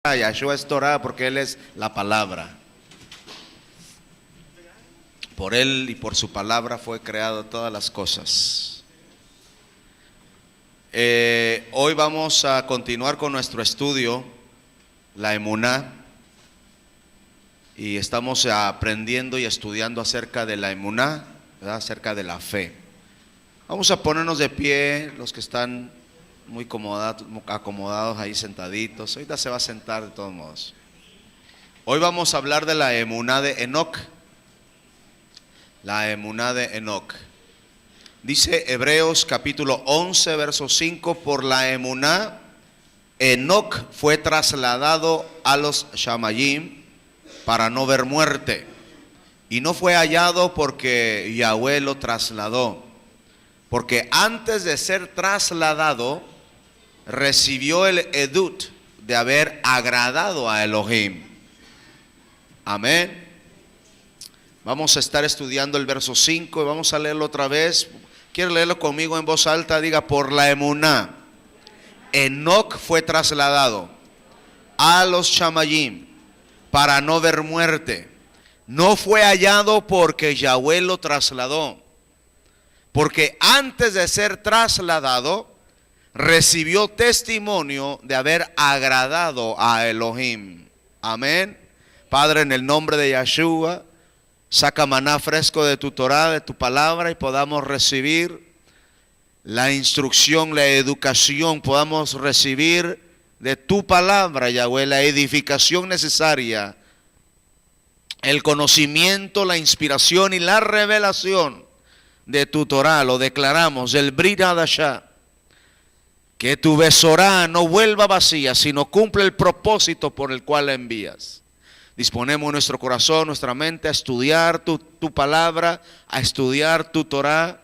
Yahshua es Torah porque Él es la palabra. Por Él y por su palabra fue creado todas las cosas. Hoy vamos a continuar con nuestro estudio, la emuná. Y estamos aprendiendo y estudiando acerca de la emuná, ¿verdad? Acerca de la fe. Vamos a ponernos de pie, los que están muy acomodados ahí sentaditos. Ahorita se va a sentar de todos modos. Hoy vamos a hablar de la emuná de Enoc. La emuná de Enoc. Dice Hebreos capítulo 11 verso 5: por la emuná Enoc fue trasladado a los Shamayim para no ver muerte, y no fue hallado porque Yahweh lo trasladó, porque antes de ser trasladado recibió el edut de haber agradado a Elohim. Amén. Vamos a estar estudiando el verso 5 y vamos a leerlo otra vez. ¿Quiere leerlo conmigo en voz alta? Diga: por la emuná Enoc fue trasladado a los Shamayim para no ver muerte. No fue hallado porque Yahweh lo trasladó, porque antes de ser trasladado recibió testimonio de haber agradado a Elohim. Amén. Padre, en el nombre de Yahshua, saca maná fresco de tu Torah, de tu palabra, y podamos recibir la instrucción, la educación, podamos recibir de tu palabra, Yahweh, la edificación necesaria, el conocimiento, la inspiración y la revelación de tu Torah. Lo declaramos, el Brit Hadashah, que tu Besorá no vuelva vacía, sino cumple el propósito por el cual la envías. Disponemos nuestro corazón, nuestra mente a estudiar tu palabra, a estudiar tu Torah.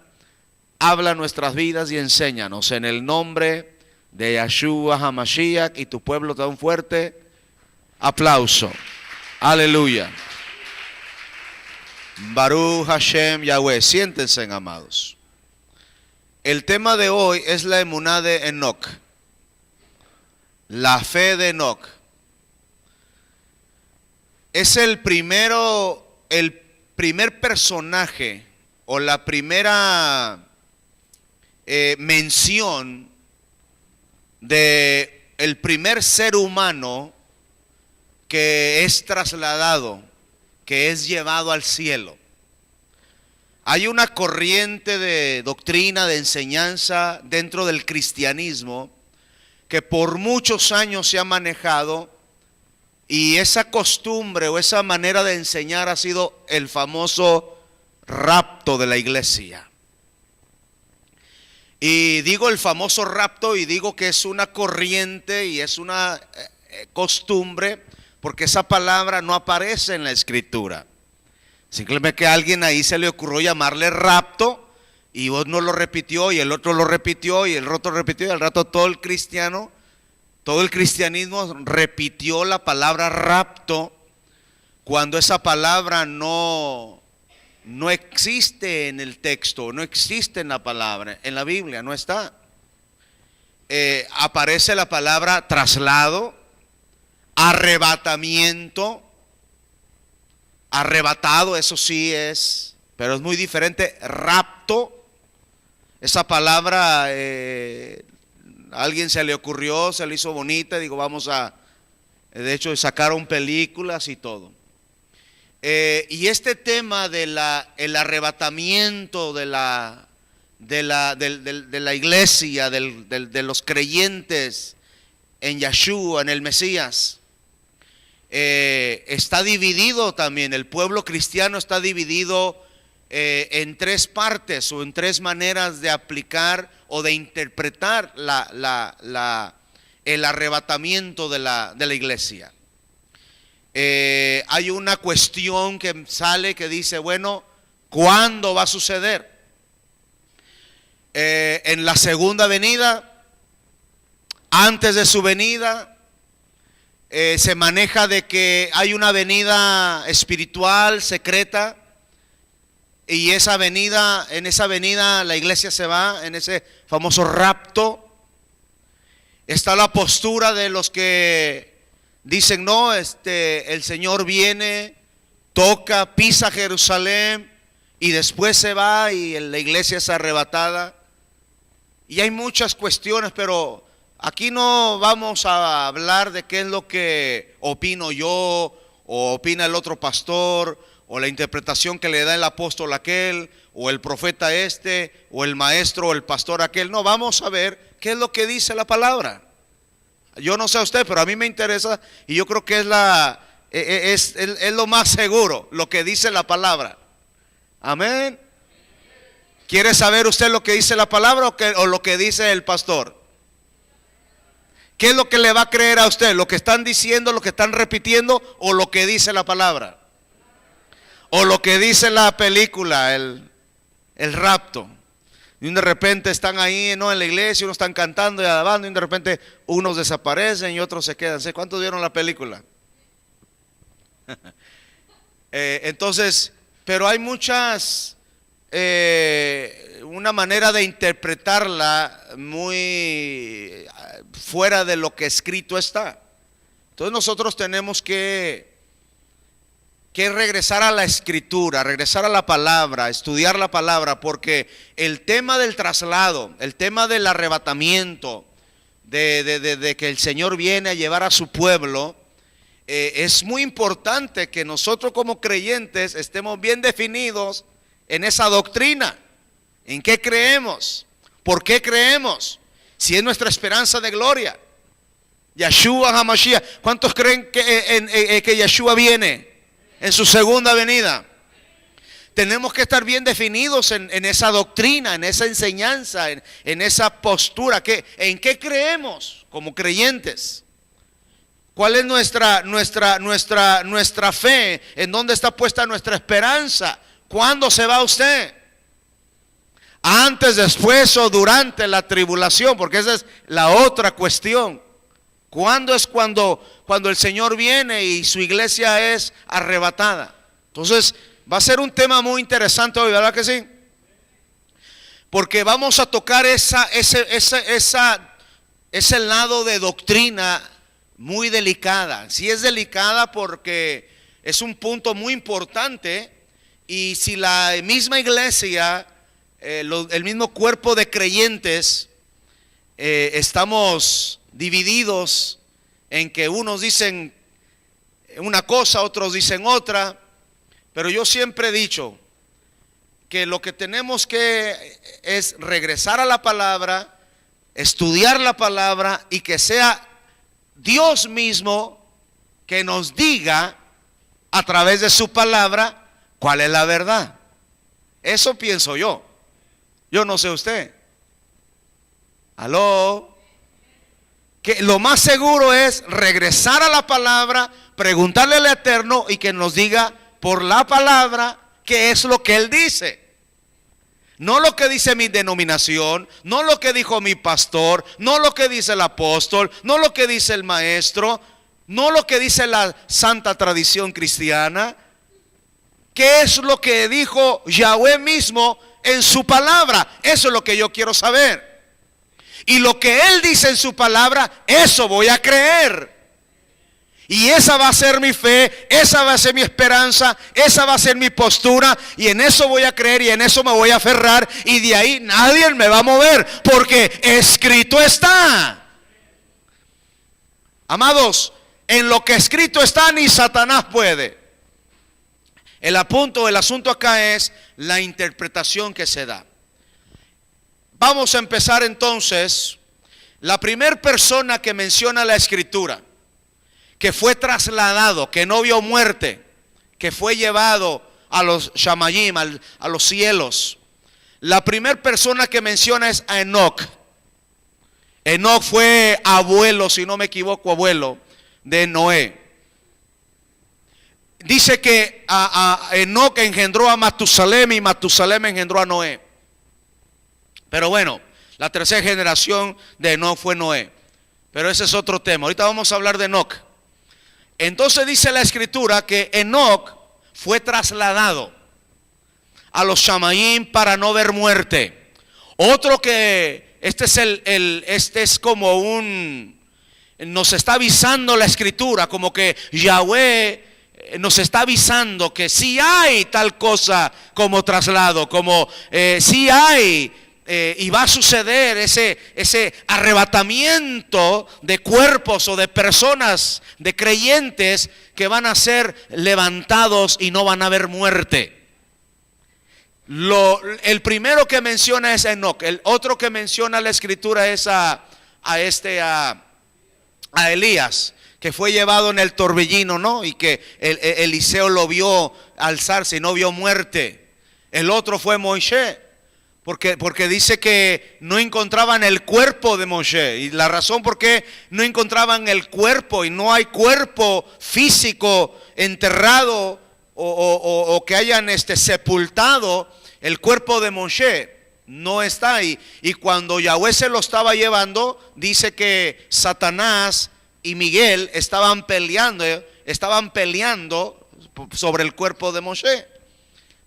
Habla nuestras vidas y enséñanos en el nombre de Yahshua HaMashiach. Y tu pueblo te da un fuerte aplauso. Aleluya. Baruch Hashem Yahweh. Siéntense, amados. El tema de hoy es la emuná de Enoc, la fe de Enoc. Es el primer personaje o la primera mención de el primer ser humano que es trasladado, que es llevado al cielo. Hay una corriente de doctrina, de enseñanza dentro del cristianismo que por muchos años se ha manejado, y esa costumbre o esa manera de enseñar ha sido el famoso rapto de la iglesia. Y digo el famoso rapto y digo que es una corriente y es una costumbre porque esa palabra no aparece en la escritura. Simplemente que a alguien ahí se le ocurrió llamarle rapto, y uno lo repitió y el otro lo repitió y el otro repitió, y al rato todo el cristianismo repitió la palabra rapto, cuando esa palabra no existe en el texto, no existe en la palabra, en la Biblia no está. Aparece la palabra traslado, arrebatamiento. Arrebatado, eso sí es, pero es muy diferente. Rapto, esa palabra a alguien se le ocurrió, se le hizo bonita, digo, vamos a, de hecho sacaron películas y todo. Y este tema de el arrebatamiento de la iglesia, de los creyentes en Yahshua, en el Mesías, está dividido también. El pueblo cristiano está dividido en tres partes o en tres maneras de aplicar o de interpretar el arrebatamiento de la iglesia. Hay una cuestión que sale que dice, bueno, ¿cuándo va a suceder? En la segunda venida, antes de su venida. Se maneja de que hay una venida espiritual secreta, y en esa venida la iglesia se va, en ese famoso rapto. Está la postura de los que dicen, no, el Señor viene, toca, pisa Jerusalén y después se va y la iglesia es arrebatada. Y hay muchas cuestiones, pero aquí no vamos a hablar de qué es lo que opino yo o opina el otro pastor o la interpretación que le da el apóstol aquel o el profeta o el maestro o el pastor aquel. No, vamos a ver qué es lo que dice la palabra. Yo no sé a usted, pero a mí me interesa y yo creo que es lo más seguro, lo que dice la palabra. Amén. ¿Quiere saber usted lo que dice la palabra o lo que dice el pastor? ¿Qué es lo que le va a creer a usted? ¿Lo que están diciendo, lo que están repitiendo o lo que dice la palabra? O lo que dice la película, el rapto. Y de repente están ahí, ¿no?, en la iglesia, unos están cantando y alabando y de repente unos desaparecen y otros se quedan. ¿Cuántos vieron la película? Entonces, pero hay muchas, una manera de interpretarla muy fuera de lo que escrito está. Entonces nosotros tenemos que regresar a la escritura, regresar a la palabra, estudiar la palabra, porque el tema del traslado, el tema del arrebatamiento, de que el Señor viene a llevar a su pueblo, es muy importante que nosotros como creyentes estemos bien definidos en esa doctrina. ¿En qué creemos? ¿Por qué creemos? Si es nuestra esperanza de gloria. Yeshua HaMashiach. ¿Cuántos creen que Yeshua viene en su segunda venida? Tenemos que estar bien definidos en esa doctrina, en esa enseñanza, en esa postura. ¿En qué creemos como creyentes? ¿Cuál es nuestra fe? ¿En dónde está puesta nuestra esperanza? ¿Cuándo se va usted? ¿Antes, después o durante la tribulación? Porque esa es la otra cuestión. ¿Cuándo es cuando el Señor viene y su iglesia es arrebatada? Entonces va a ser un tema muy interesante hoy, ¿verdad que sí? Porque vamos a tocar ese lado de doctrina muy delicada. Sí es delicada porque es un punto muy importante y si la misma iglesia, el mismo cuerpo de creyentes, estamos divididos en que unos dicen una cosa, otros dicen otra, pero yo siempre he dicho que lo que tenemos que es regresar a la palabra, estudiar la palabra y que sea Dios mismo que nos diga a través de su palabra cuál es la verdad. Eso pienso yo. Yo no sé usted. ¿Aló? Que lo más seguro es regresar a la palabra, preguntarle al Eterno y que nos diga por la palabra qué es lo que Él dice. No lo que dice mi denominación, no lo que dijo mi pastor, no lo que dice el apóstol, no lo que dice el maestro, no lo que dice la santa tradición cristiana. ¿Qué es lo que dijo Yahweh mismo en su palabra? Eso es lo que yo quiero saber. Y lo que Él dice en su palabra, eso voy a creer. Y esa va a ser mi fe, esa va a ser mi esperanza, esa va a ser mi postura. Y en eso voy a creer y en eso me voy a aferrar. Y de ahí nadie me va a mover, porque escrito está. Amados, en lo que escrito está ni Satanás puede. El asunto acá es la interpretación que se da. Vamos a empezar entonces. La primera persona que menciona la escritura, que fue trasladado, que no vio muerte, que fue llevado a los Shamayim, a los cielos. La primera persona que menciona es a Enoc. Enoc fue abuelo, si no me equivoco, abuelo de Noé. Dice que a Enoc engendró a Matusalem y Matusalem engendró a Noé. Pero bueno, la tercera generación de Enoc fue Noé. Pero ese es otro tema. Ahorita vamos a hablar de Enoc. Entonces dice la escritura que Enoc fue trasladado a los Shamayim para no ver muerte. Otro que este es como nos está avisando la Escritura, como que Yahweh nos está avisando que sí hay tal cosa como traslado, como sí hay y va a suceder ese arrebatamiento de cuerpos o de personas, de creyentes que van a ser levantados y no van a haber muerte. El primero que menciona es Enoc. El otro que menciona la Escritura es a Elías, que fue llevado en el torbellino, ¿no? Y que Eliseo lo vio alzarse y no vio muerte. El otro fue Moisés, porque dice que no encontraban el cuerpo de Moisés. Y la razón por qué no encontraban el cuerpo, y no hay cuerpo físico enterrado o que hayan sepultado el cuerpo de Moisés, no está ahí. Y cuando Yahweh se lo estaba llevando, dice que Satanás y Miguel estaban peleando sobre el cuerpo de Moshe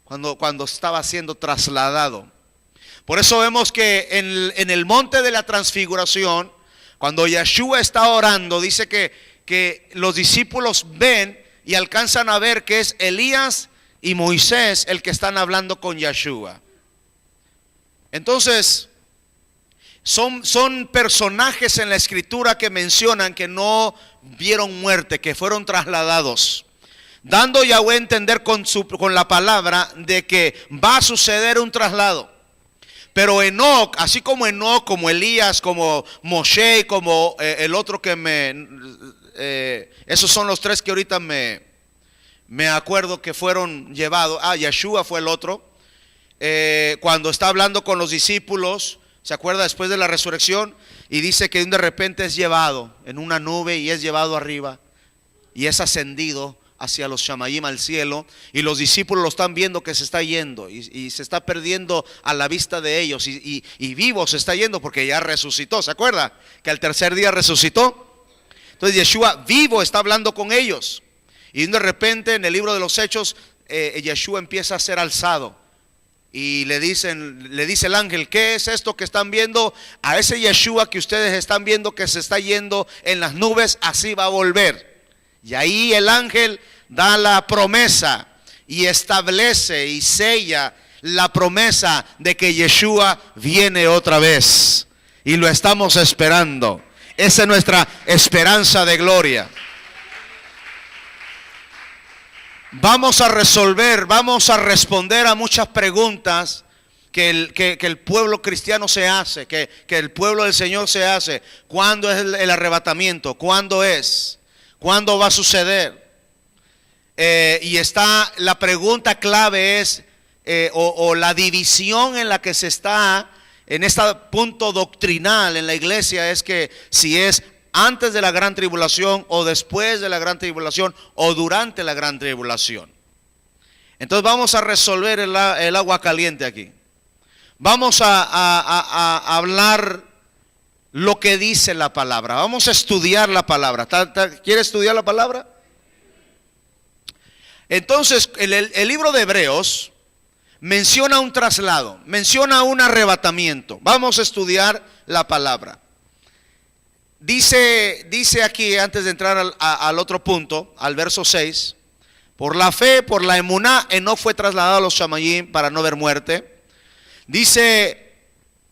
cuando estaba siendo trasladado. Por eso vemos que en el monte de la transfiguración, cuando Yeshua está orando, dice que los discípulos ven y alcanzan a ver que es Elías y Moisés el que están hablando con Yeshua. Entonces, son personajes en la Escritura que mencionan que no vieron muerte, que fueron trasladados, dando Yahweh a entender con la palabra de que va a suceder un traslado. Pero Enoc, así como Enoc, como Elías, como Moshe, como el otro esos son los tres que ahorita me acuerdo que fueron llevados. Yeshua fue el otro. Cuando está hablando con los discípulos, ¿se acuerda? Después de la resurrección, y dice que de repente es llevado en una nube y es llevado arriba y es ascendido hacia los Shamayim al cielo, y los discípulos lo están viendo que se está yendo y se está perdiendo a la vista de ellos, y vivo se está yendo porque ya resucitó. ¿Se acuerda? Que al tercer día resucitó. Entonces Yeshua vivo está hablando con ellos, y de repente en el libro de los Hechos Yeshua empieza a ser alzado. Y le dice el ángel: ¿qué es esto que están viendo? A ese Yeshua que ustedes están viendo que se está yendo en las nubes, así va a volver. Y ahí el ángel da la promesa y establece y sella la promesa de que Yeshua viene otra vez. Y lo estamos esperando. Esa es nuestra esperanza de gloria. Vamos a responder a muchas preguntas que el pueblo cristiano se hace, que el pueblo del Señor se hace. ¿Cuándo es el arrebatamiento? ¿Cuándo es? ¿Cuándo va a suceder? Y está la pregunta clave es, o la división en la que se está en este punto doctrinal en la iglesia, es que si es antes de la gran tribulación o después de la gran tribulación o durante la gran tribulación. Entonces vamos a resolver el agua caliente aquí. Vamos a hablar lo que dice la palabra. Vamos a estudiar la palabra. ¿Quiere estudiar la palabra? Entonces el libro de Hebreos menciona un traslado, menciona un arrebatamiento. Vamos a estudiar la palabra. Dice aquí, antes de entrar al otro punto, al verso 6, por la fe, por la emuná, Enoc fue trasladado a los Shamayim para no ver muerte. Dice,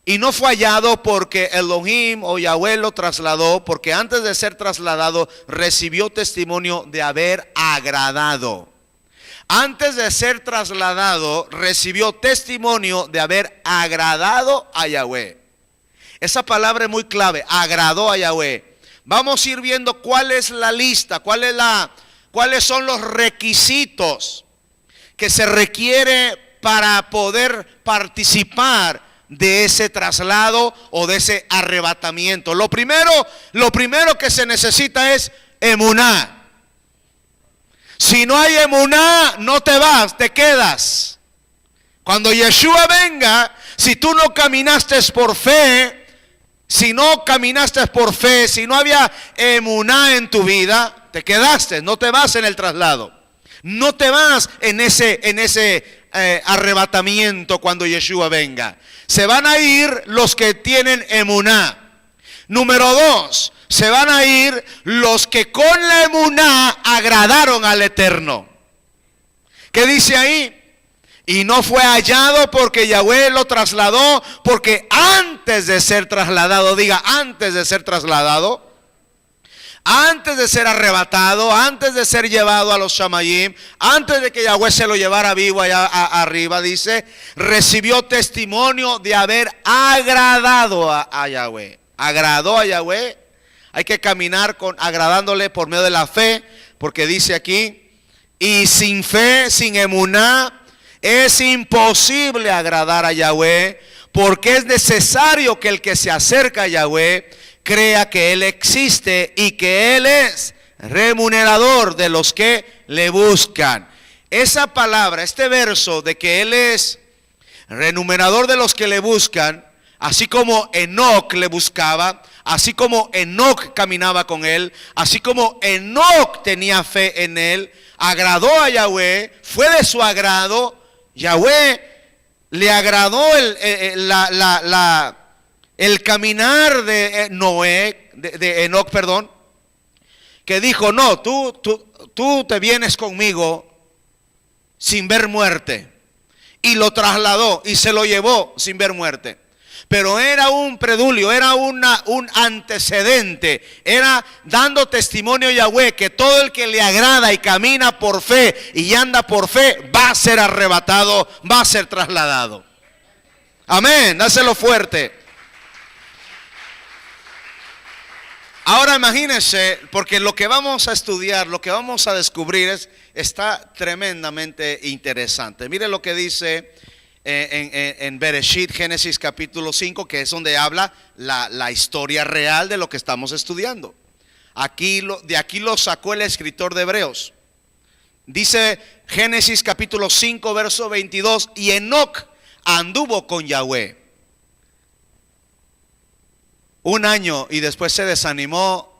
y no fue hallado porque Elohim o Yahweh lo trasladó, porque antes de ser trasladado recibió testimonio de haber agradado. Antes de ser trasladado recibió testimonio de haber agradado a Yahweh. Esa palabra es muy clave, agradó a Yahweh. Vamos a ir viendo cuál es la lista, cuáles son los requisitos que se requiere para poder participar de ese traslado o de ese arrebatamiento. Lo primero que se necesita es emuná. Si no hay emuná, no te vas, te quedas. Cuando Yeshua venga, si tú no caminaste por fe, si no había emuná en tu vida, te quedaste, no te vas en el traslado. No te vas en ese arrebatamiento cuando Yeshua venga. Se van a ir los que tienen emuná. Número 2, se van a ir los que con la emuná agradaron al Eterno. ¿Qué dice ahí? Y no fue hallado porque Yahweh lo trasladó, porque antes de ser trasladado, diga, antes de ser trasladado, antes de ser arrebatado, antes de ser llevado a los Shamayim, antes de que Yahweh se lo llevara vivo allá arriba, dice, recibió testimonio de haber agradado a Yahweh. Agradó a Yahweh. Hay que caminar agradándole por medio de la fe, porque dice aquí, y sin fe, sin emuná, es imposible agradar a Yahweh, porque es necesario que el que se acerca a Yahweh crea que Él existe y que Él es remunerador de los que le buscan. Esa palabra, este verso de que Él es remunerador de los que le buscan, así como Enoc le buscaba, así como Enoc caminaba con Él, así como Enoc tenía fe en Él, agradó a Yahweh, fue de su agrado. Yahweh le agradó el caminar de Noé, de Enoc, perdón, que dijo, no, tú te vienes conmigo sin ver muerte. Y lo trasladó y se lo llevó sin ver muerte. Pero era un predulio, era un antecedente, era dando testimonio a Yahweh que todo el que le agrada y camina por fe y anda por fe va a ser arrebatado, va a ser trasladado. Amén, dáselo fuerte. Ahora imagínense, porque lo que vamos a estudiar, lo que vamos a descubrir está tremendamente interesante. Mire lo que dice en Bereshit, Génesis capítulo 5, que es donde habla la historia real de lo que estamos estudiando. De aquí lo sacó el escritor de Hebreos. Dice Génesis capítulo 5, verso 22, y Enoc anduvo con Yahweh 1 año y después se desanimó.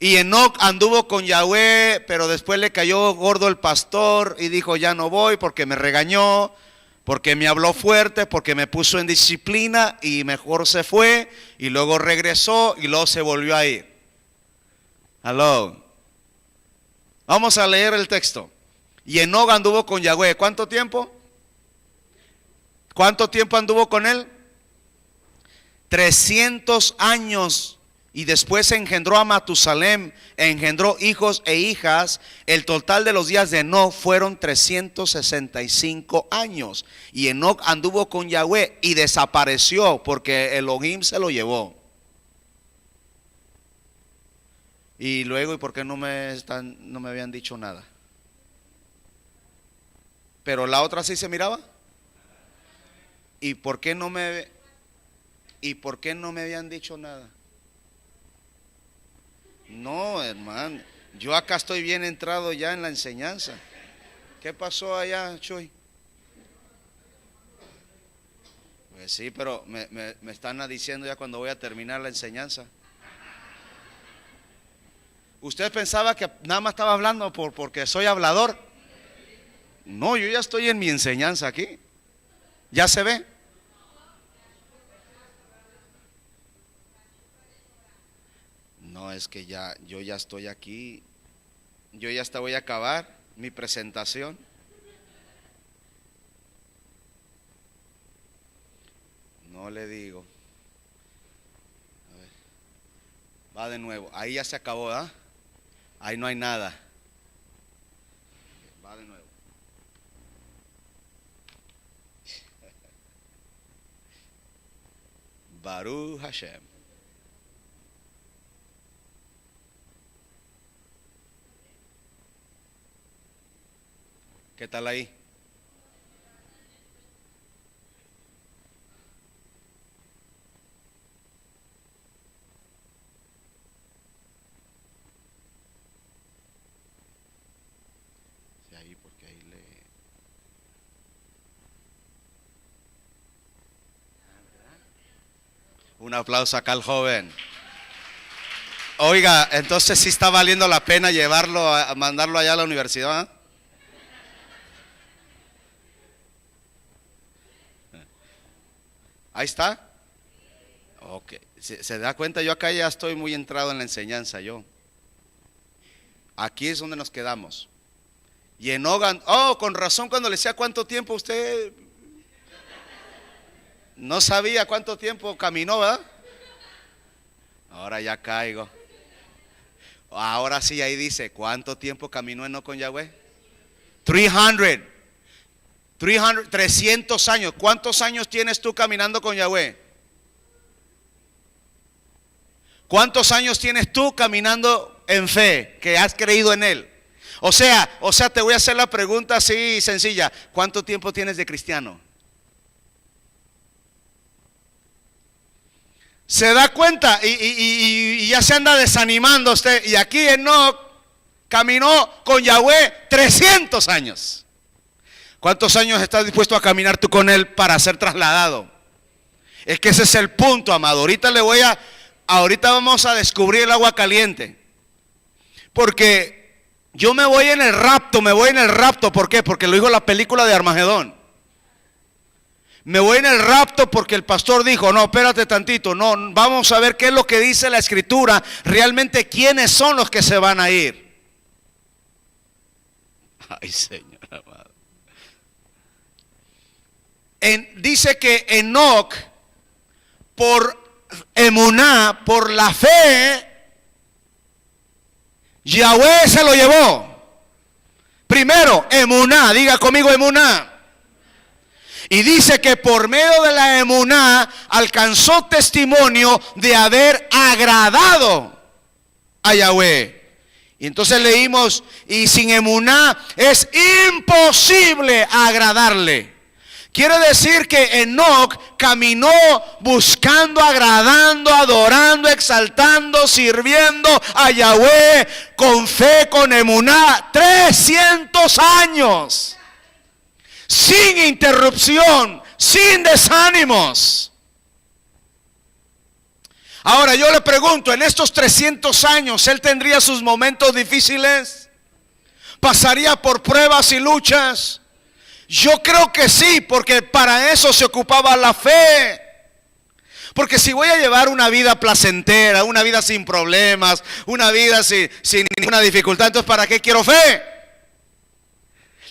Y Enoc anduvo con Yahweh, pero después le cayó gordo el pastor y dijo, ya no voy porque me regañó, porque me habló fuerte, porque me puso en disciplina, y mejor se fue y luego regresó y luego se volvió a ir. Aló. Vamos a leer el texto. Y Enoc anduvo con Yahweh, ¿cuánto tiempo? ¿Cuánto tiempo anduvo con él? 300 años. Y después engendró a Matusalem, engendró hijos e hijas. El total de los días de Enoc fueron 365 años. Y Enoc anduvo con Yahweh y desapareció porque Elohim se lo llevó. Y luego, ¿y por qué no me habían dicho nada? Pero la otra sí se miraba. ¿Y por qué no me habían dicho nada? No, hermano, yo acá estoy bien entrado ya en la enseñanza. ¿Qué pasó allá, Chuy? Pues sí, pero me están diciendo ya cuando voy a terminar la enseñanza. ¿Usted pensaba que nada más estaba hablando porque soy hablador? No, yo ya estoy en mi enseñanza aquí. ¿Ya se ve? No, es que yo ya estoy aquí. Yo ya hasta voy a acabar mi presentación. No le digo. A ver. Va de nuevo. Ahí ya se acabó, ¿verdad? Ahí no hay nada. Va de nuevo. Baruch Hashem. ¿Qué tal ahí? Sí, ahí, porque ahí Un aplauso acá al joven. Oiga, entonces sí está valiendo la pena mandarlo allá a la universidad, ¿eh? Ahí está. Ok. Se da cuenta, yo acá ya estoy muy entrado en la enseñanza yo. Aquí es donde nos quedamos. Y Enoch, con razón cuando le decía cuánto tiempo usted no sabía cuánto tiempo caminó, ¿verdad? Ahora ya caigo. Ahora sí, ahí dice, ¿cuánto tiempo caminó Enoch con Yahweh? 300 años. ¿Cuántos años tienes tú caminando con Yahweh? ¿Cuántos años tienes tú caminando en fe, que has creído en Él? O sea, te voy a hacer la pregunta así sencilla. ¿Cuánto tiempo tienes de cristiano? Se da cuenta y ya se anda desanimando usted. Y aquí Enoch caminó con Yahweh 300 años. ¿Cuántos años estás dispuesto a caminar tú con Él para ser trasladado? Es que ese es el punto, amado. Ahorita vamos a descubrir el agua caliente. Porque yo me voy en el rapto. ¿Por qué? Porque lo dijo la película de Armagedón. Me voy en el rapto porque el pastor dijo, no, espérate tantito, no, vamos a ver qué es lo que dice la escritura, realmente quiénes son los que se van a ir. Ay, Señor amado. Dice que Enoch, por emuná, por la fe, Yahweh se lo llevó. Primero, emuná, diga conmigo emuná. Y dice que por medio de la emuná alcanzó testimonio de haber agradado a Yahweh. Y entonces leímos, y sin emuná es imposible agradarle. Quiere decir que Enoch caminó buscando, agradando, adorando, exaltando, sirviendo a Yahweh con fe, con emuná, 300 años. Sin interrupción, sin desánimos. Ahora yo le pregunto, en estos 300 años, ¿él tendría sus momentos difíciles? ¿Pasaría por pruebas y luchas? Yo creo que sí, porque para eso se ocupaba la fe. Porque si voy a llevar una vida placentera, una vida sin problemas, una vida sin ninguna dificultad, entonces ¿para qué quiero fe?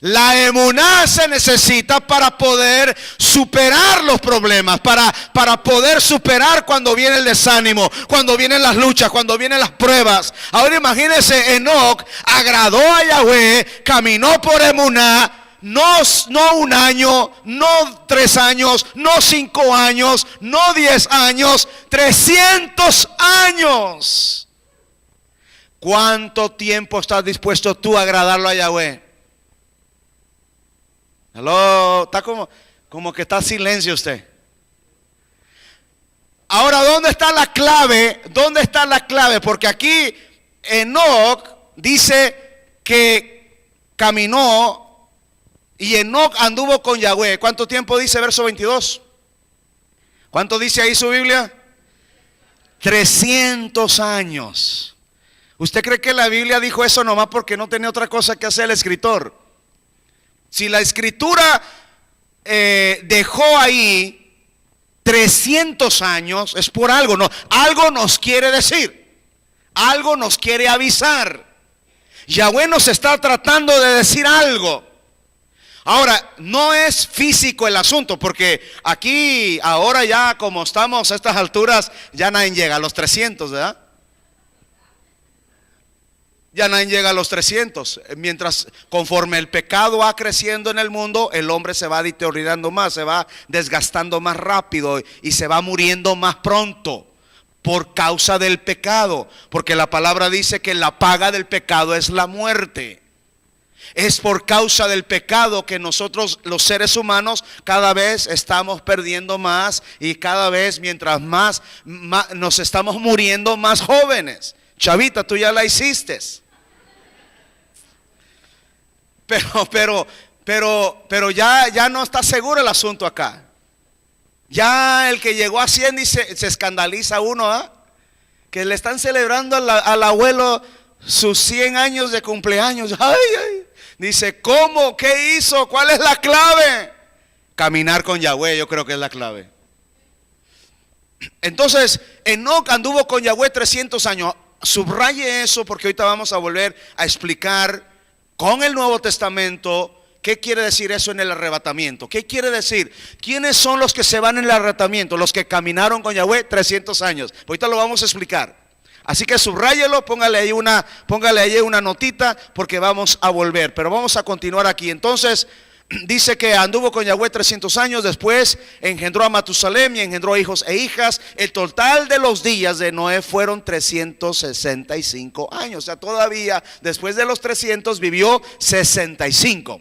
La emuná se necesita para poder superar los problemas, para poder superar cuando viene el desánimo, cuando vienen las luchas, cuando vienen las pruebas. Ahora imagínense, Enoch agradó a Yahweh, caminó por emuná, no un año, no 3 años, no 5 años, no 10 años, 300 años. ¿Cuánto tiempo estás dispuesto tú a agradarlo a Yahweh? Aló, está como que está en silencio usted. Ahora, ¿dónde está la clave? ¿Dónde está la clave? Porque aquí Enoch dice que caminó y Enoch anduvo con Yahweh. ¿Cuánto tiempo dice verso 22? ¿Cuánto dice ahí su Biblia? 300 años. ¿Usted cree que la Biblia dijo eso nomás porque no tenía otra cosa que hacer el escritor? Si la escritura dejó ahí 300 años, es por algo, no, algo nos quiere decir, algo nos quiere avisar. Yahweh nos está tratando de decir algo. Ahora, no es físico el asunto, porque aquí, ahora ya como estamos a estas alturas, ya nadie llega a los 300, ¿verdad? Ya nadie llega a los 300. Mientras, conforme el pecado va creciendo en el mundo, el hombre se va deteriorando más, se va desgastando más rápido y se va muriendo más pronto por causa del pecado. Porque la palabra dice que la paga del pecado es la muerte. Es por causa del pecado que nosotros, los seres humanos, cada vez estamos perdiendo más y cada vez mientras más nos estamos muriendo más jóvenes. Chavita, tú ya la hiciste. Pero ya no está seguro el asunto acá. Ya el que llegó a 100 se escandaliza uno, ¿eh? Que le están celebrando al abuelo sus 100 años de cumpleaños. Ay. Dice, ¿cómo? ¿Qué hizo? ¿Cuál es la clave? Caminar con Yahweh, yo creo que es la clave. Entonces, Enoc anduvo con Yahweh 300 años. Subraye eso porque ahorita vamos a volver a explicar con el Nuevo Testamento qué quiere decir eso en el arrebatamiento. ¿Qué quiere decir? ¿Quiénes son los que se van en el arrebatamiento? Los que caminaron con Yahweh 300 años. Ahorita lo vamos a explicar. Así que subráyelo, póngale ahí una notita porque vamos a volver. Pero vamos a continuar aquí. Entonces, dice que anduvo con Yahweh 300 años, después engendró a Matusalem y engendró hijos e hijas. El total de los días de Noé fueron 365 años. O sea, todavía después de los 300 vivió 65.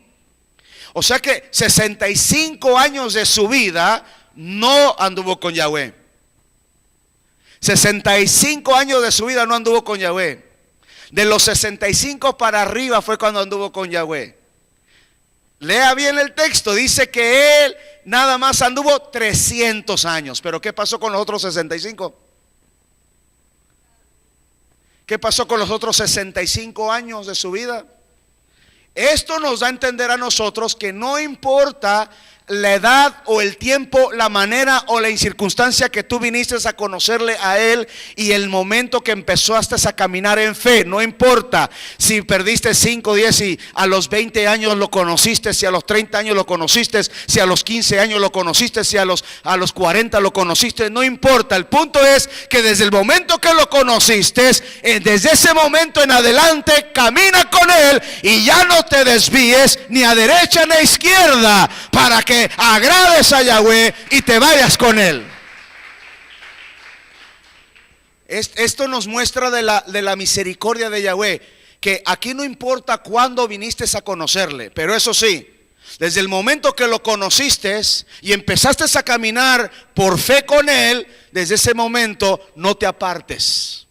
O sea que 65 años de su vida no anduvo con Yahweh. 65 años de su vida no anduvo con Yahweh. De los 65 para arriba fue cuando anduvo con Yahweh. Lea bien el texto, dice que él nada más anduvo 300 años. Pero ¿qué pasó con los otros 65? ¿Qué pasó con los otros 65 años de su vida? Esto nos da a entender a nosotros que no importa la edad o el tiempo, la manera o la incircunstancia que tú viniste a conocerle a Él y el momento que empezaste a caminar en fe. No importa si perdiste 5, 10 y a los 20 años lo conociste, si a los 30 años lo conociste, si a los 15 años lo conociste, si a los 40 lo conociste, no importa. El punto es que desde el momento que lo conociste, desde ese momento en adelante, camina con Él y ya no te desvíes ni a derecha ni a izquierda para que agrades a Yahweh y te vayas con Él. Esto nos muestra de la misericordia de Yahweh, que aquí no importa cuándo viniste a conocerle, pero eso sí, desde el momento que lo conociste y empezaste a caminar por fe con Él, desde ese momento no te apartes,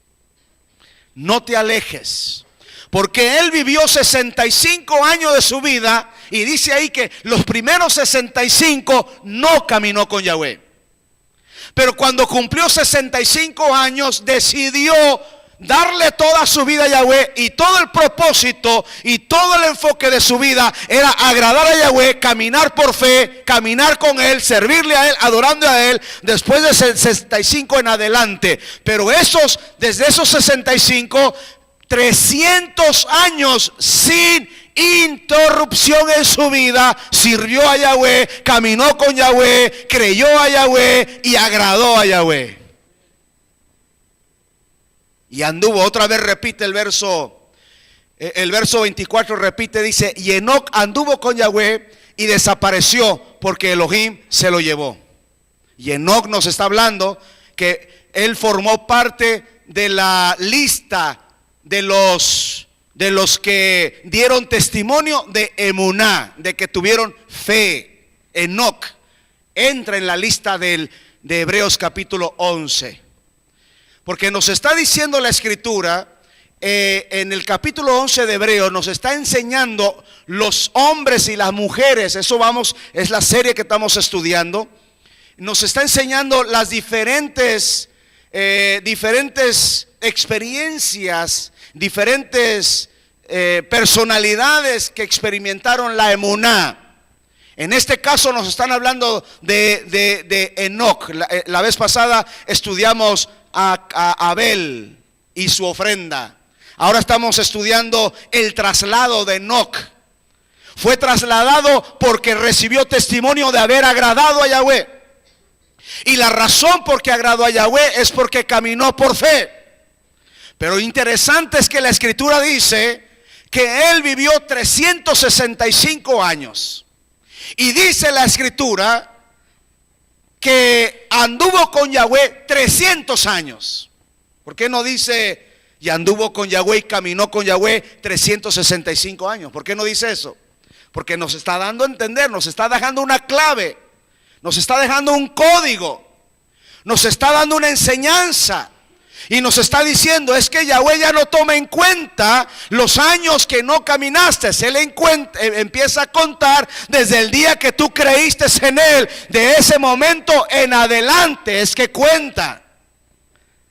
no te alejes. Porque él vivió 65 años de su vida y dice ahí que los primeros 65 no caminó con Yahweh. Pero cuando cumplió 65 años decidió darle toda su vida a Yahweh, y todo el propósito y todo el enfoque de su vida era agradar a Yahweh, caminar por fe, caminar con Él, servirle a Él, adorando a Él, después de 65 en adelante. Pero desde esos 65, 300 años sin interrupción en su vida, sirvió a Yahweh, caminó con Yahweh, creyó a Yahweh y agradó a Yahweh. Y anduvo, otra vez repite el verso 24, repite, dice: y Enoc anduvo con Yahweh y desapareció porque Elohim se lo llevó. Y Enoc nos está hablando que él formó parte de la lista de los que dieron testimonio de emuná, de que tuvieron fe. Enoc entra en la lista de Hebreos capítulo 11. Porque nos está diciendo la escritura, en el capítulo 11 de Hebreos, nos está enseñando los hombres y las mujeres. Es la serie que estamos estudiando. Nos está enseñando las diferentes experiencias, diferentes personalidades que experimentaron la emuná. En este caso nos están hablando de Enoc. La vez pasada estudiamos a Abel y su ofrenda. Ahora estamos estudiando el traslado de Enoc. Fue trasladado porque recibió testimonio de haber agradado a Yahweh. Y la razón por que agradó a Yahweh es porque caminó por fe. Pero interesante es que la escritura dice que él vivió 365 años. Y dice la escritura que anduvo con Yahweh 300 años. ¿Por qué no dice y anduvo con Yahweh y caminó con Yahweh 365 años? ¿Por qué no dice eso? Porque nos está dando a entender, nos está dejando una clave, nos está dejando un código, nos está dando una enseñanza. Y nos está diciendo, es que Yahweh ya no toma en cuenta los años que no caminaste. Él empieza a contar desde el día que tú creíste en Él. De ese momento en adelante es que cuenta.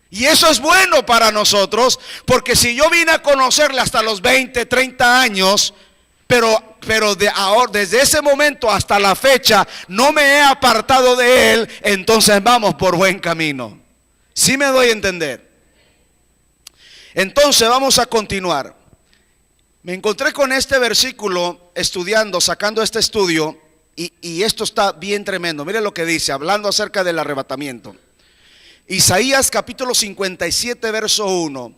Y eso es bueno para nosotros, porque si yo vine a conocerle hasta los 20, 30 años, pero de ahora, desde ese momento hasta la fecha, no me he apartado de él, entonces vamos por buen camino. ¿Sí me doy a entender? Entonces vamos a continuar. Me encontré con este versículo estudiando, sacando este estudio, y esto está bien tremendo. Mire lo que dice, hablando acerca del arrebatamiento. Isaías capítulo 57, verso 1,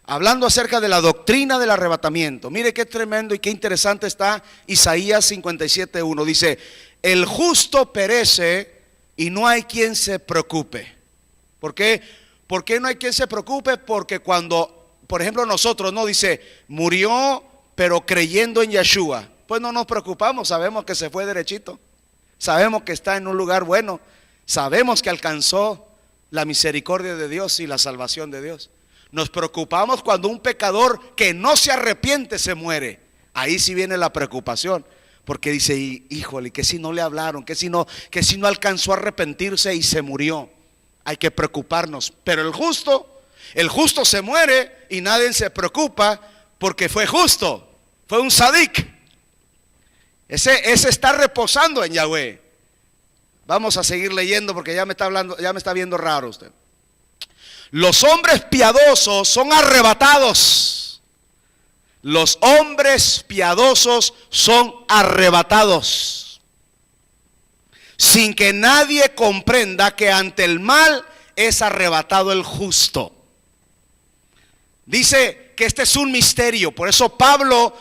hablando acerca de la doctrina del arrebatamiento. Mire qué tremendo y qué interesante está Isaías 57, 1. Dice, el justo perece y no hay quien se preocupe. ¿Por qué? ¿Por qué no hay quien se preocupe? Porque cuando, por ejemplo, nosotros, no dice, murió pero creyendo en Yeshua, pues no nos preocupamos, sabemos que se fue derechito, sabemos que está en un lugar bueno, sabemos que alcanzó la misericordia de Dios y la salvación de Dios. Nos preocupamos cuando un pecador que no se arrepiente se muere. Ahí sí viene la preocupación, porque dice, híjole, que si no le hablaron, que si no alcanzó a arrepentirse y se murió. Hay que preocuparnos. Pero el justo se muere y nadie se preocupa porque fue justo, fue un sadik. Ese está reposando en Yahweh. Vamos a seguir leyendo porque ya me está viendo raro usted. Los hombres piadosos son arrebatados. Los hombres piadosos son arrebatados, sin que nadie comprenda que ante el mal es arrebatado el justo. Dice que este es un misterio. Por eso Pablo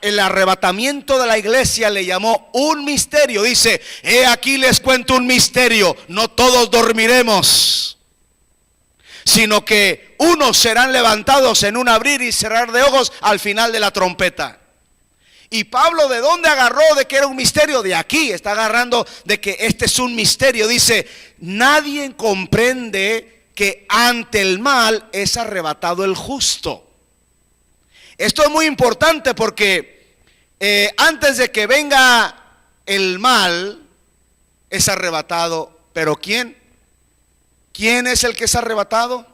el arrebatamiento de la iglesia le llamó un misterio. Dice, he aquí les cuento un misterio, no todos dormiremos, sino que unos serán levantados en un abrir y cerrar de ojos al final de la trompeta. Y Pablo, ¿de dónde agarró de que era un misterio? De aquí está agarrando de que este es un misterio. Dice, nadie comprende que ante el mal es arrebatado el justo. Esto es muy importante porque antes de que venga el mal es arrebatado. ¿Pero quién? ¿Quién es el que es arrebatado?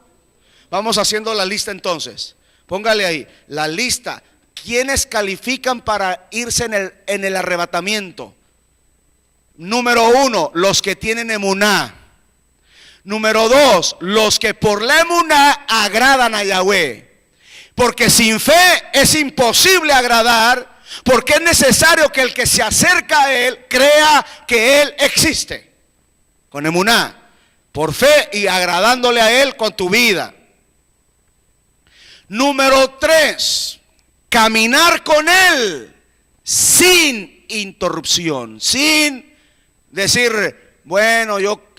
Vamos haciendo la lista entonces. Póngale ahí, la lista. ¿Quiénes califican para irse en el arrebatamiento? Número 1, los que tienen emuná. Número 2, los que por la emuná agradan a Yahweh. Porque sin fe es imposible agradar, porque es necesario que el que se acerca a Él crea que Él existe. Con emuná, por fe y agradándole a Él con tu vida. Número 3, caminar con Él sin interrupción, sin decir, bueno, yo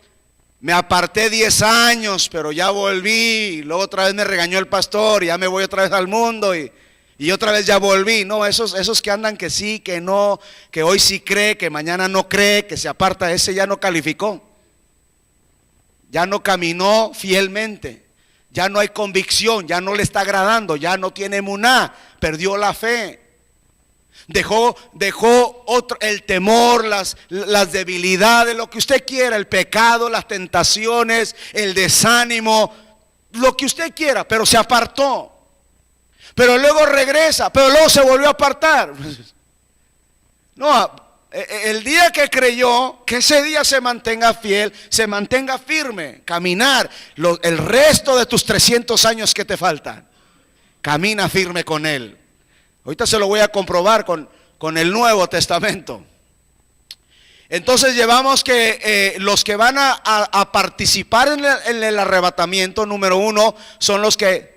me aparté 10 años, pero ya volví, y luego otra vez me regañó el pastor, y ya me voy otra vez al mundo, y otra vez ya volví. No, esos que andan que sí, que no, que hoy sí cree, que mañana no cree, que se aparta, ese ya no calificó. Ya no caminó fielmente, ya no hay convicción, ya no le está agradando, ya no tiene emuná, perdió la fe. Dejó el temor, las debilidades, lo que usted quiera, el pecado, las tentaciones, el desánimo, lo que usted quiera, pero se apartó. Pero luego regresa, pero luego se volvió a apartar. No, el día que creyó, que ese día se mantenga fiel, se mantenga firme, caminar el resto de tus 300 años que te faltan. Camina firme con Él. Ahorita se lo voy a comprobar con el Nuevo Testamento. Entonces llevamos que los que van a participar en el arrebatamiento, número 1, son los que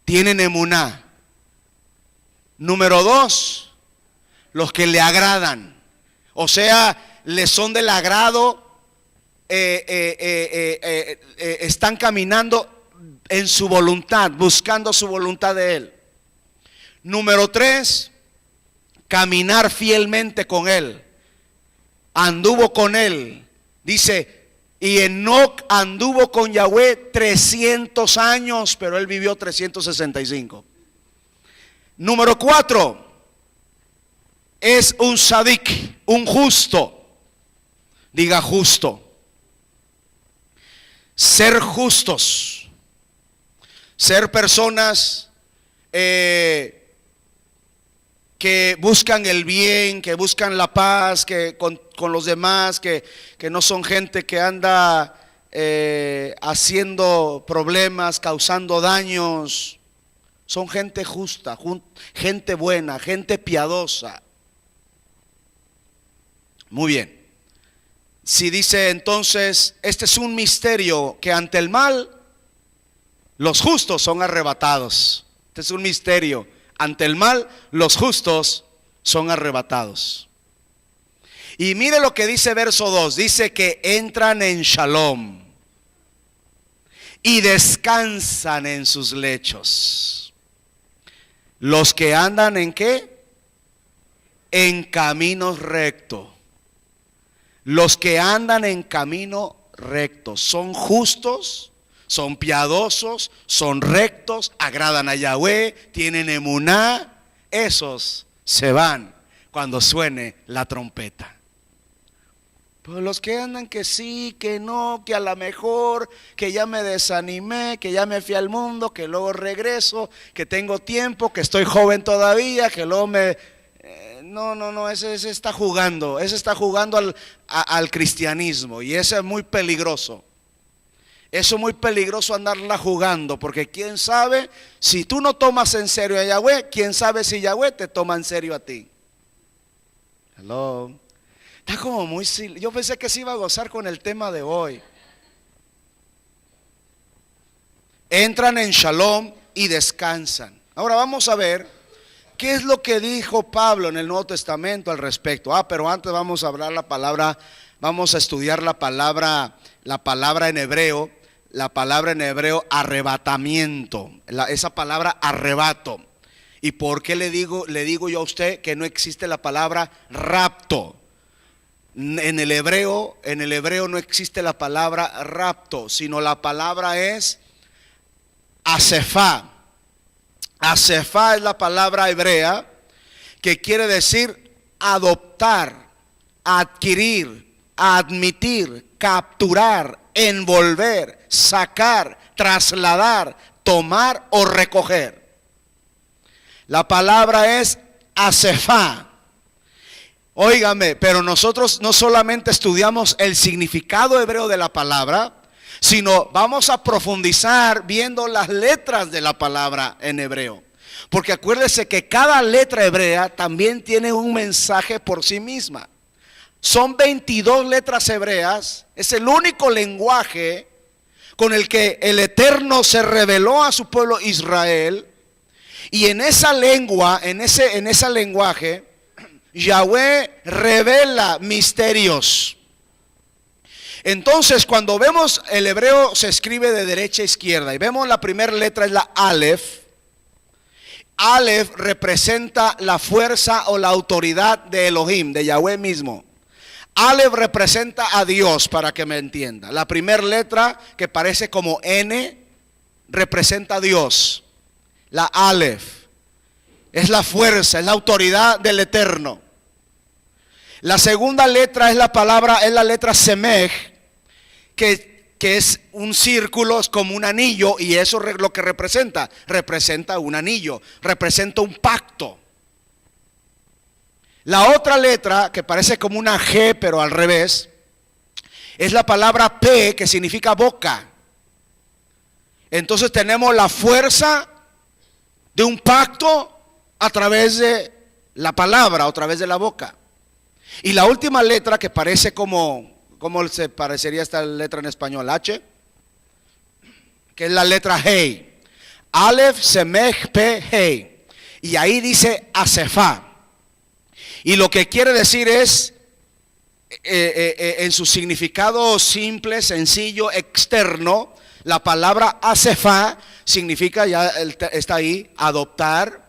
tienen emuná. Número 2, los que le agradan. O sea, les son del agrado, están caminando en su voluntad, buscando su voluntad de Él. Número 3, caminar fielmente con Él. Anduvo con Él. Dice, y Enoc anduvo con Yahweh 300 años, pero él vivió 365. Número 4, es un sadik, un justo. Diga justo. Ser justos. Ser personas que buscan el bien, que buscan la paz, que con los demás, que no son gente que anda haciendo problemas, causando daños. Son gente justa, gente buena, gente piadosa. Muy bien. Si dice entonces, este es un misterio, que ante el mal los justos son arrebatados. Este es un misterio. Ante el mal, los justos son arrebatados. Y mire lo que dice verso 2. Dice que entran en shalom y descansan en sus lechos. Los que andan ¿en qué? En camino recto. Los que andan en camino recto son justos, son piadosos, son rectos, agradan a Yahweh, tienen emuná. Esos se van cuando suene la trompeta. Pero los que andan que sí, que no, que a lo mejor, que ya me desanimé, que ya me fui al mundo, que luego regreso, que tengo tiempo, que estoy joven todavía, que luego me... No, ese está jugando, al cristianismo, y ese es muy peligroso. Eso es muy peligroso andarla jugando, porque quién sabe si tú no tomas en serio a Yahweh, quién sabe si Yahweh te toma en serio a ti. Hello. Está como muy... Yo pensé que se iba a gozar con el tema de hoy. Entran en shalom y descansan. Ahora vamos a ver qué es lo que dijo Pablo en el Nuevo Testamento al respecto. Pero antes vamos a hablar la palabra, vamos a estudiar la palabra en hebreo. La palabra en hebreo arrebatamiento, esa palabra arrebato. ¿Y por qué le digo yo a usted que no existe la palabra rapto? En el hebreo no existe la palabra rapto, sino la palabra es asefá. Asefá es la palabra hebrea que quiere decir adoptar, adquirir, admitir, capturar, envolver, sacar, trasladar, tomar o recoger. La palabra es asefá. Óigame, pero nosotros no solamente estudiamos el significado hebreo de la palabra, sino vamos a profundizar viendo las letras de la palabra en hebreo. Porque acuérdese que cada letra hebrea también tiene un mensaje por sí misma. Son 22 letras hebreas, es el único lenguaje con el que el Eterno se reveló a su pueblo Israel. Y en esa lengua, en ese lenguaje, Yahweh revela misterios. Entonces, cuando vemos el hebreo se escribe de derecha a izquierda y vemos la primera letra es la Aleph. Aleph representa la fuerza o la autoridad de Elohim, de Yahweh mismo. Aleph representa a Dios, para que me entienda. La primera letra, que parece como N, representa a Dios. La Aleph es la fuerza, es la autoridad del Eterno. La segunda letra es la letra Semej, que es un círculo, es como un anillo, y eso es lo que representa un anillo, representa un pacto. La otra letra, que parece como una G pero al revés, es la palabra P, que significa boca. Entonces tenemos la fuerza de un pacto a través de la palabra, a través de la boca. Y la última letra, que parece ¿cómo se parecería esta letra en español? H, que es la letra Hei. Aleph, Semej, P, Hei. Y ahí dice Asefá. Y lo que quiere decir es, en su significado simple, sencillo, externo, la palabra asefá significa, ya está ahí, adoptar,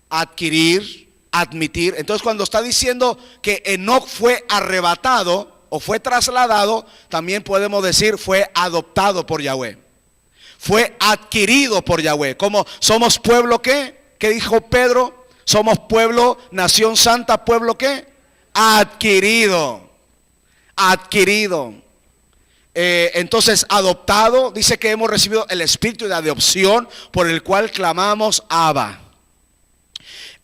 adquirir, admitir. Entonces, cuando está diciendo que Enoc fue arrebatado o fue trasladado, también podemos decir fue adoptado por Yahweh, fue adquirido por Yahweh. Como somos pueblo, ¿qué dijo Pedro? Somos pueblo, nación santa, pueblo ¿qué? Adquirido. Entonces, adoptado, dice que hemos recibido el espíritu de adopción por el cual clamamos Abba.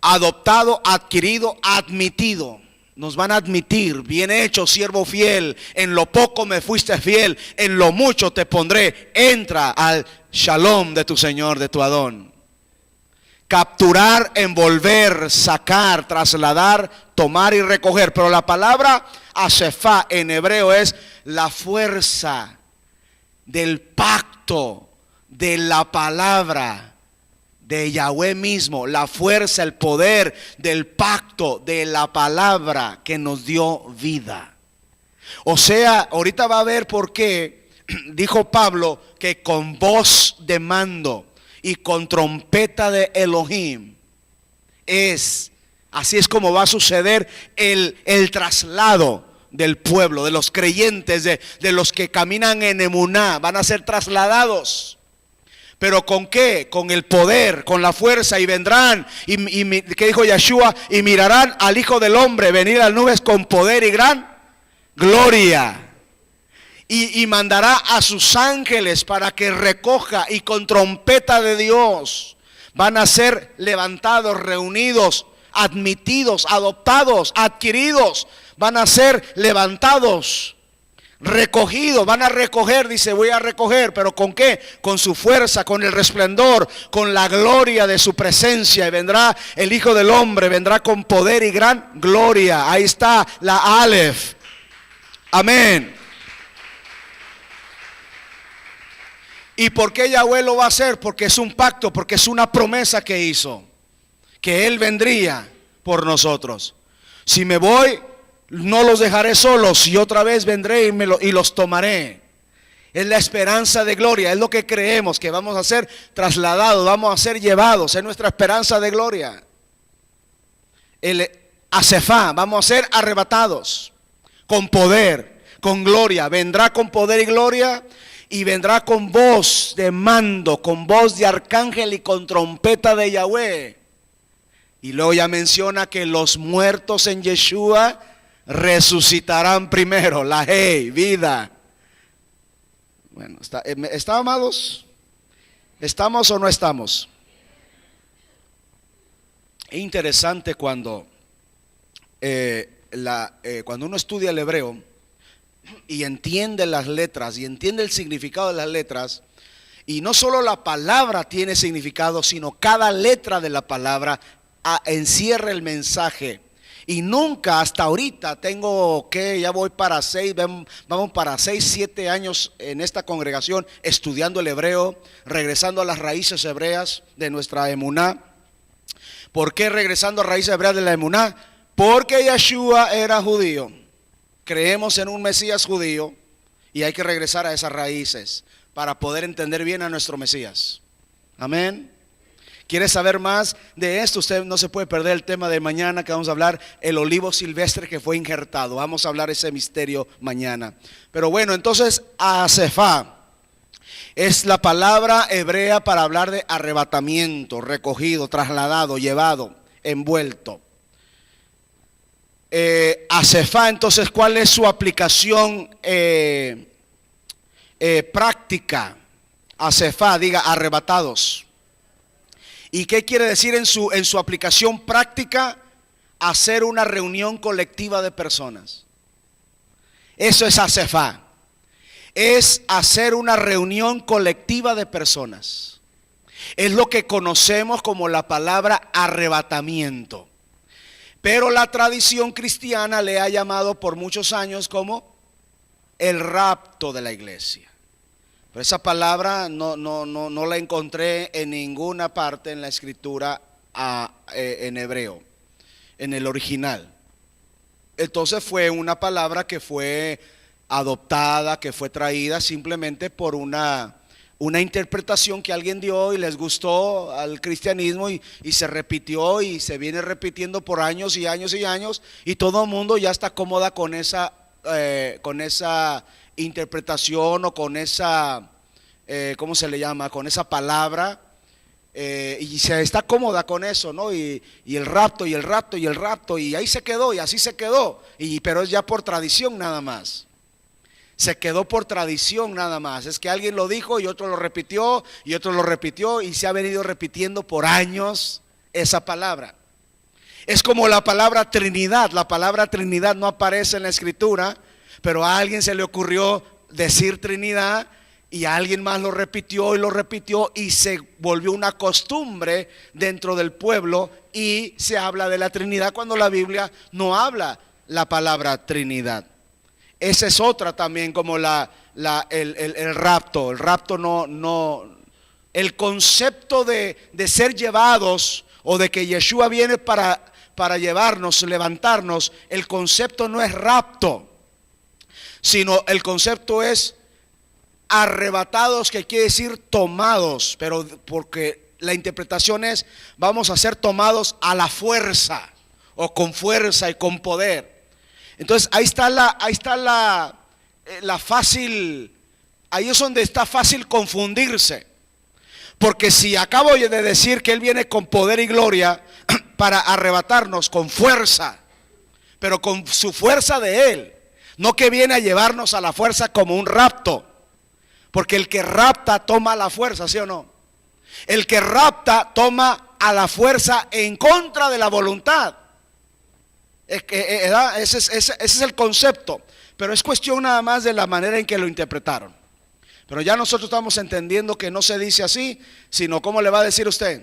adoptado, adquirido, admitido. Nos van a admitir: bien hecho, siervo fiel, en lo poco me fuiste fiel, en lo mucho te pondré. Entra al shalom de tu Señor, de tu Adón. Capturar, envolver, sacar, trasladar, tomar y recoger. Pero la palabra asefá en hebreo es la fuerza del pacto, de la palabra de Yahweh mismo, la fuerza, el poder del pacto, de la palabra que nos dio vida. O sea, ahorita va a ver por qué dijo Pablo que con voz de mando y con trompeta de Elohim así es como va a suceder el traslado del pueblo, de los creyentes, de los que caminan en emuná. Van a ser trasladados. ¿Pero con qué? Con el poder, con la fuerza. Y vendrán, ¿qué dijo Yeshua? Y mirarán al Hijo del Hombre venir a las nubes con poder y gran gloria. Y mandará a sus ángeles para que recoja, y con trompeta de Dios van a ser levantados, reunidos, admitidos, adoptados, adquiridos. Van a ser levantados, recogidos, van a recoger, dice, voy a recoger, pero ¿con qué? Con su fuerza, con el resplendor, con la gloria de su presencia. Y vendrá el Hijo del Hombre, vendrá con poder y gran gloria. Ahí está la Aleph. Amén. ¿Y por qué Yahweh lo va a hacer? Porque es un pacto, porque es una promesa que hizo, que Él vendría por nosotros. Si me voy, no los dejaré solos, y otra vez vendré y los tomaré. Es la esperanza de gloria, es lo que creemos, que vamos a ser trasladados, vamos a ser llevados, es nuestra esperanza de gloria. El asefá, vamos a ser arrebatados con poder, con gloria. Vendrá con poder y gloria, y vendrá con voz de mando, con voz de arcángel y con trompeta de Yahweh. Y luego ya menciona que los muertos en Yeshua resucitarán primero, la vida. Bueno, ¿está, amados? ¿Estamos o no estamos? Es interesante cuando cuando uno estudia el hebreo y entiende las letras y entiende el significado de las letras, y no solo la palabra tiene significado, sino cada letra de la palabra encierra el mensaje. Y nunca hasta ahorita ya voy para vamos para 6, 7 años en esta congregación estudiando el hebreo, regresando a las raíces hebreas de nuestra emuná. ¿Por qué regresando a raíces hebreas de la emuná? Porque Yeshua era judío. Creemos en un Mesías judío y hay que regresar a esas raíces para poder entender bien a nuestro Mesías. Amén. ¿Quiere saber más de esto? Usted no se puede perder el tema de mañana, que vamos a hablar el olivo silvestre que fue injertado. Vamos a hablar ese misterio mañana. Pero bueno, entonces asefá es la palabra hebrea para hablar de arrebatamiento, recogido, trasladado, llevado, envuelto. Asefá, entonces, ¿cuál es su aplicación práctica? Asefá, diga arrebatados. ¿Y qué quiere decir en su aplicación práctica? Hacer una reunión colectiva de personas. Eso es asefá. Es hacer una reunión colectiva de personas. Es lo que conocemos como la palabra arrebatamiento. Pero la tradición cristiana le ha llamado por muchos años como el rapto de la iglesia. Pero esa palabra no la encontré en ninguna parte en la escritura en hebreo, en el original. Entonces fue una palabra que fue adoptada, que fue traída simplemente por una interpretación que alguien dio y les gustó al cristianismo, y se repitió y se viene repitiendo por años y años y años, y todo el mundo ya está cómoda con esa interpretación o con esa, ¿cómo se le llama? Con esa palabra, y se está cómoda con eso, ¿no? Y el rapto, y el rapto, y el rapto, y ahí se quedó, y así se quedó, pero es ya por tradición nada más. Se quedó por tradición nada más. Es que alguien lo dijo y otro lo repitió y otro lo repitió, y se ha venido repitiendo por años esa palabra. Es como la palabra Trinidad. La palabra Trinidad no aparece en la Escritura, pero a alguien se le ocurrió decir Trinidad y a alguien más lo repitió y se volvió una costumbre dentro del pueblo y se habla de la Trinidad cuando la Biblia no habla la palabra Trinidad. Esa es otra también, como el rapto. El rapto no, el concepto de ser llevados o de que Yeshua viene para llevarnos, levantarnos, el concepto no es rapto, sino el concepto es arrebatados, que quiere decir tomados, pero porque la interpretación es vamos a ser tomados a la fuerza o con fuerza y con poder. Entonces ahí está la fácil, ahí es donde está fácil confundirse, porque si acabo de decir que Él viene con poder y gloria para arrebatarnos con fuerza, pero con su fuerza de Él, no que viene a llevarnos a la fuerza como un rapto. Porque el que rapta toma la fuerza, ¿sí o no? El que rapta toma a la fuerza en contra de la voluntad. Ese es el concepto. Pero es cuestión nada más de la manera en que lo interpretaron. Pero ya nosotros estamos entendiendo que no se dice así, sino ¿cómo le va a decir usted?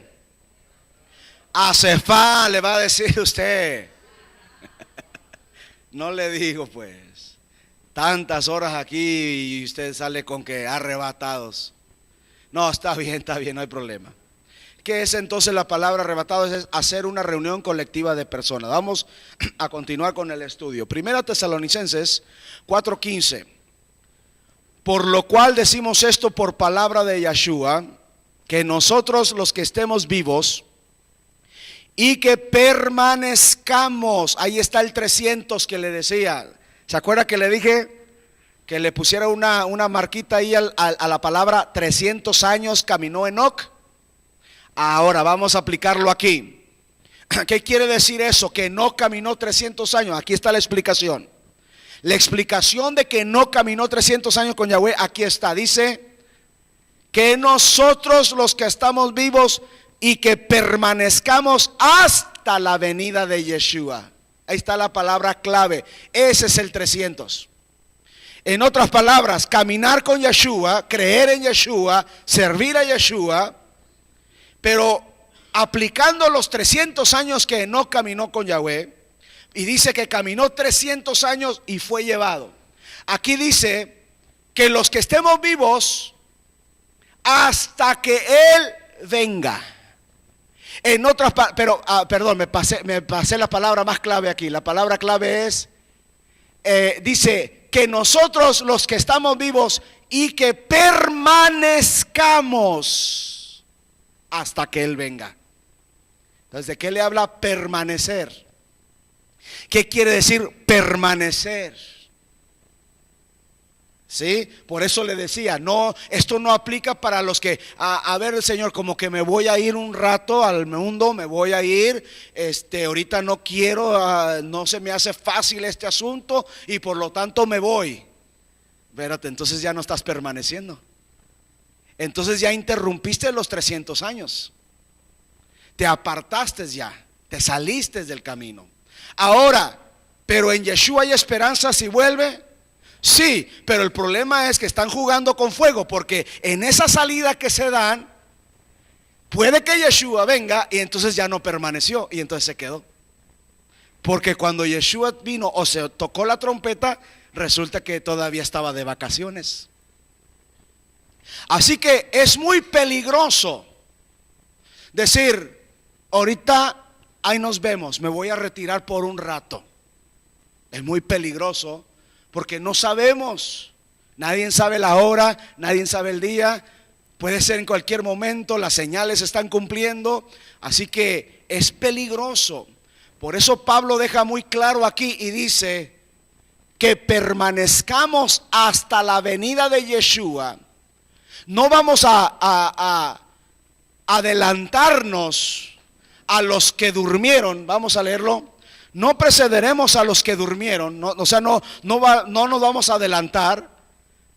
Acefá le va a decir usted. No le digo pues. Tantas horas aquí y usted sale con que arrebatados. No, está bien, no hay problema. ¿Qué es entonces la palabra arrebatados? Es hacer una reunión colectiva de personas. Vamos a continuar con el estudio. Primera Tesalonicenses 4:15. Por lo cual decimos esto por palabra de Yeshua, que nosotros los que estemos vivos y que permanezcamos. Ahí está el 300 que le decía. ¿Se acuerda que le dije que le pusiera una marquita ahí a la palabra 300 años caminó Enoc? Ahora vamos a aplicarlo aquí. ¿Qué quiere decir eso? Que no caminó 300 años. Aquí está la explicación. La explicación de que no caminó 300 años con Yahweh, aquí está. Dice que nosotros los que estamos vivos y que permanezcamos hasta la venida de Yeshua. Ahí está la palabra clave. Ese es el 300. En otras palabras, caminar con Yeshua, creer en Yeshua, servir a Yeshua, pero aplicando los 300 años que no caminó con Yahweh, y dice que caminó 300 años y fue llevado. Aquí dice que los que estemos vivos hasta que Él venga. En otras, pero perdón, me pasé la palabra más clave aquí. La palabra clave es, dice que nosotros los que estamos vivos y que permanezcamos hasta que Él venga. Entonces, ¿de qué le habla permanecer? ¿Qué quiere decir permanecer? ¿Sí? Por eso le decía, no, esto no aplica para los que, a ver, Señor, como que me voy a ir un rato al mundo, me voy a ir, ahorita no quiero, no se me hace fácil este asunto y por lo tanto me voy. Espérate, entonces ya no estás permaneciendo. Entonces ya interrumpiste los 300 años. Te apartaste ya, te saliste del camino. Ahora, pero en Yeshua hay esperanza si vuelve. Sí, pero el problema es que están jugando con fuego, porque en esa salida que se dan, puede que Yeshua venga y entonces ya no permaneció y entonces se quedó. Porque cuando Yeshua vino o se tocó la trompeta, resulta que todavía estaba de vacaciones. Así que es muy peligroso decir, ahorita ahí nos vemos, me voy a retirar por un rato. Es muy peligroso. Porque no sabemos, nadie sabe la hora, nadie sabe el día, puede ser en cualquier momento, las señales se están cumpliendo, así que es peligroso. Por eso Pablo deja muy claro aquí y dice que permanezcamos hasta la venida de Yeshua. No vamos a adelantarnos a los que durmieron, vamos a leerlo. No precederemos a los que durmieron, no nos vamos a adelantar,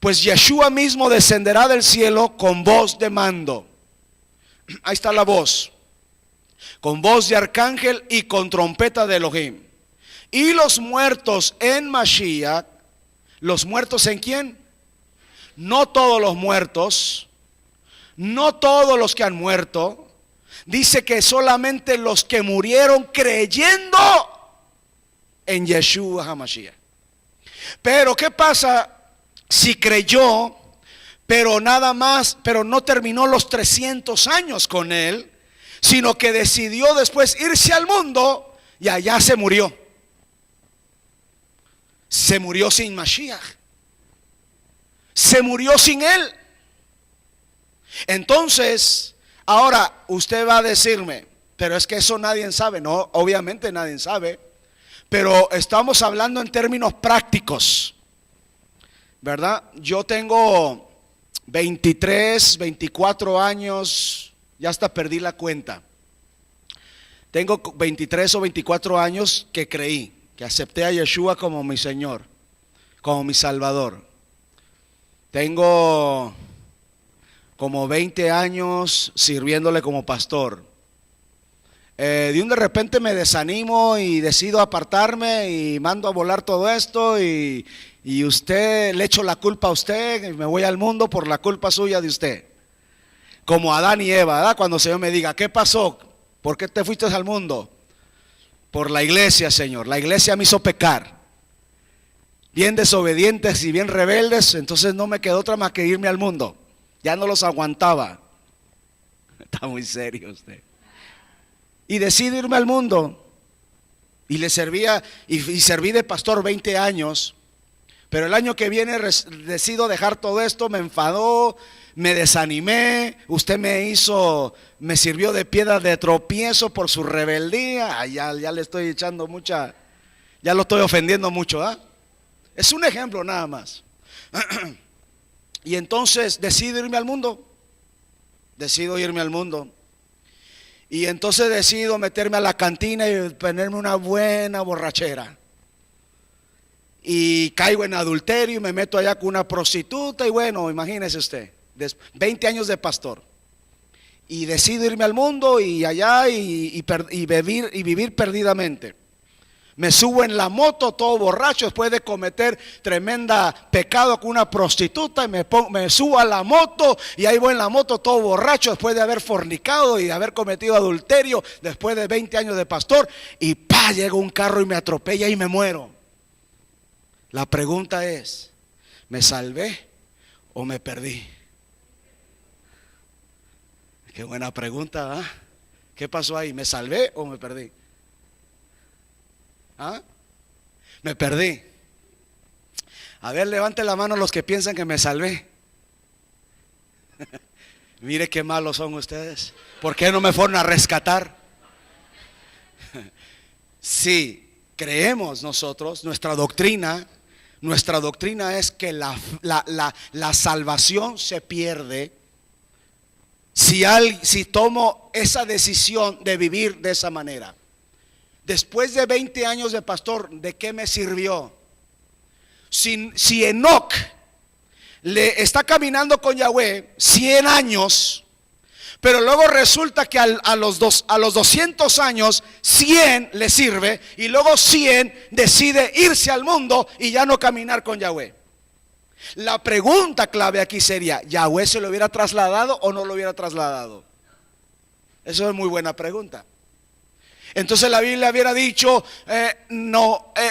pues Yeshua mismo descenderá del cielo con voz de mando. Ahí está la voz. con voz de arcángel y con trompeta de Elohim. Y los muertos en Mashiach, ¿los muertos en quién? No todos los muertos, no todos los que han muerto. Dice que solamente los que murieron creyendo en Yeshua HaMashiach. Pero ¿qué pasa si creyó, pero nada más, pero no terminó los 300 años con él, sino que decidió después irse al mundo y allá se murió? Se murió sin Mashiach. Se murió sin él. Entonces, ahora usted va a decirme, pero es que eso nadie sabe. No, obviamente nadie sabe. Pero estamos hablando en términos prácticos, ¿verdad? Yo tengo 23, 24 años, ya hasta perdí la cuenta. Tengo 23 o 24 años que creí, que acepté a Yeshua como mi Señor, como mi Salvador. Tengo como 20 años sirviéndole como pastor. De repente me desanimo y decido apartarme y mando a volar todo esto y usted, le echo la culpa a usted y me voy al mundo por la culpa suya de usted. Como Adán y Eva, ¿verdad? Cuando el Señor me diga, ¿qué pasó? ¿Por qué te fuiste al mundo? Por la iglesia, Señor. La iglesia me hizo pecar. Bien desobedientes y bien rebeldes, entonces no me quedó otra más que irme al mundo. Ya no los aguantaba. Está muy serio usted. Y decidí irme al mundo. Y le servía, y serví de pastor 20 años. Pero el año que viene decido dejar todo esto. Me enfadó, me desanimé. Usted me sirvió de piedra de tropiezo por su rebeldía. Ya le estoy echando ya lo estoy ofendiendo mucho, ¿ah? Es un ejemplo nada más. Y entonces decido irme al mundo. Decido irme al mundo. Y entonces decido meterme a la cantina y ponerme una buena borrachera. Y caigo en adulterio y me meto allá con una prostituta. Y bueno, imagínese usted, 20 años de pastor. Y decido irme al mundo y allá y vivir perdidamente. Me subo en la moto todo borracho después de cometer tremenda pecado con una prostituta y me subo a la moto y ahí voy en la moto todo borracho después de haber fornicado y de haber cometido adulterio después de 20 años de pastor y llega un carro y me atropella y me muero. La pregunta es, ¿me salvé o me perdí? Qué buena pregunta, ¿eh? ¿Qué pasó ahí? ¿Me salvé o me perdí? ¿Ah? Me perdí. A ver, levante la mano los que piensan que me salvé. Mire qué malos son ustedes. ¿Por qué no me fueron a rescatar? Sí, creemos nosotros, nuestra doctrina es que la salvación se pierde si tomo esa decisión de vivir de esa manera. Después de 20 años de pastor, ¿de qué me sirvió? Si Enoc le está caminando con Yahweh 100 años, pero luego resulta que a los 200 años 100 le sirve y luego 100 decide irse al mundo y ya no caminar con Yahweh. La pregunta clave aquí sería, ¿Yahweh se lo hubiera trasladado o no lo hubiera trasladado? Eso es muy buena pregunta. Entonces la Biblia hubiera dicho,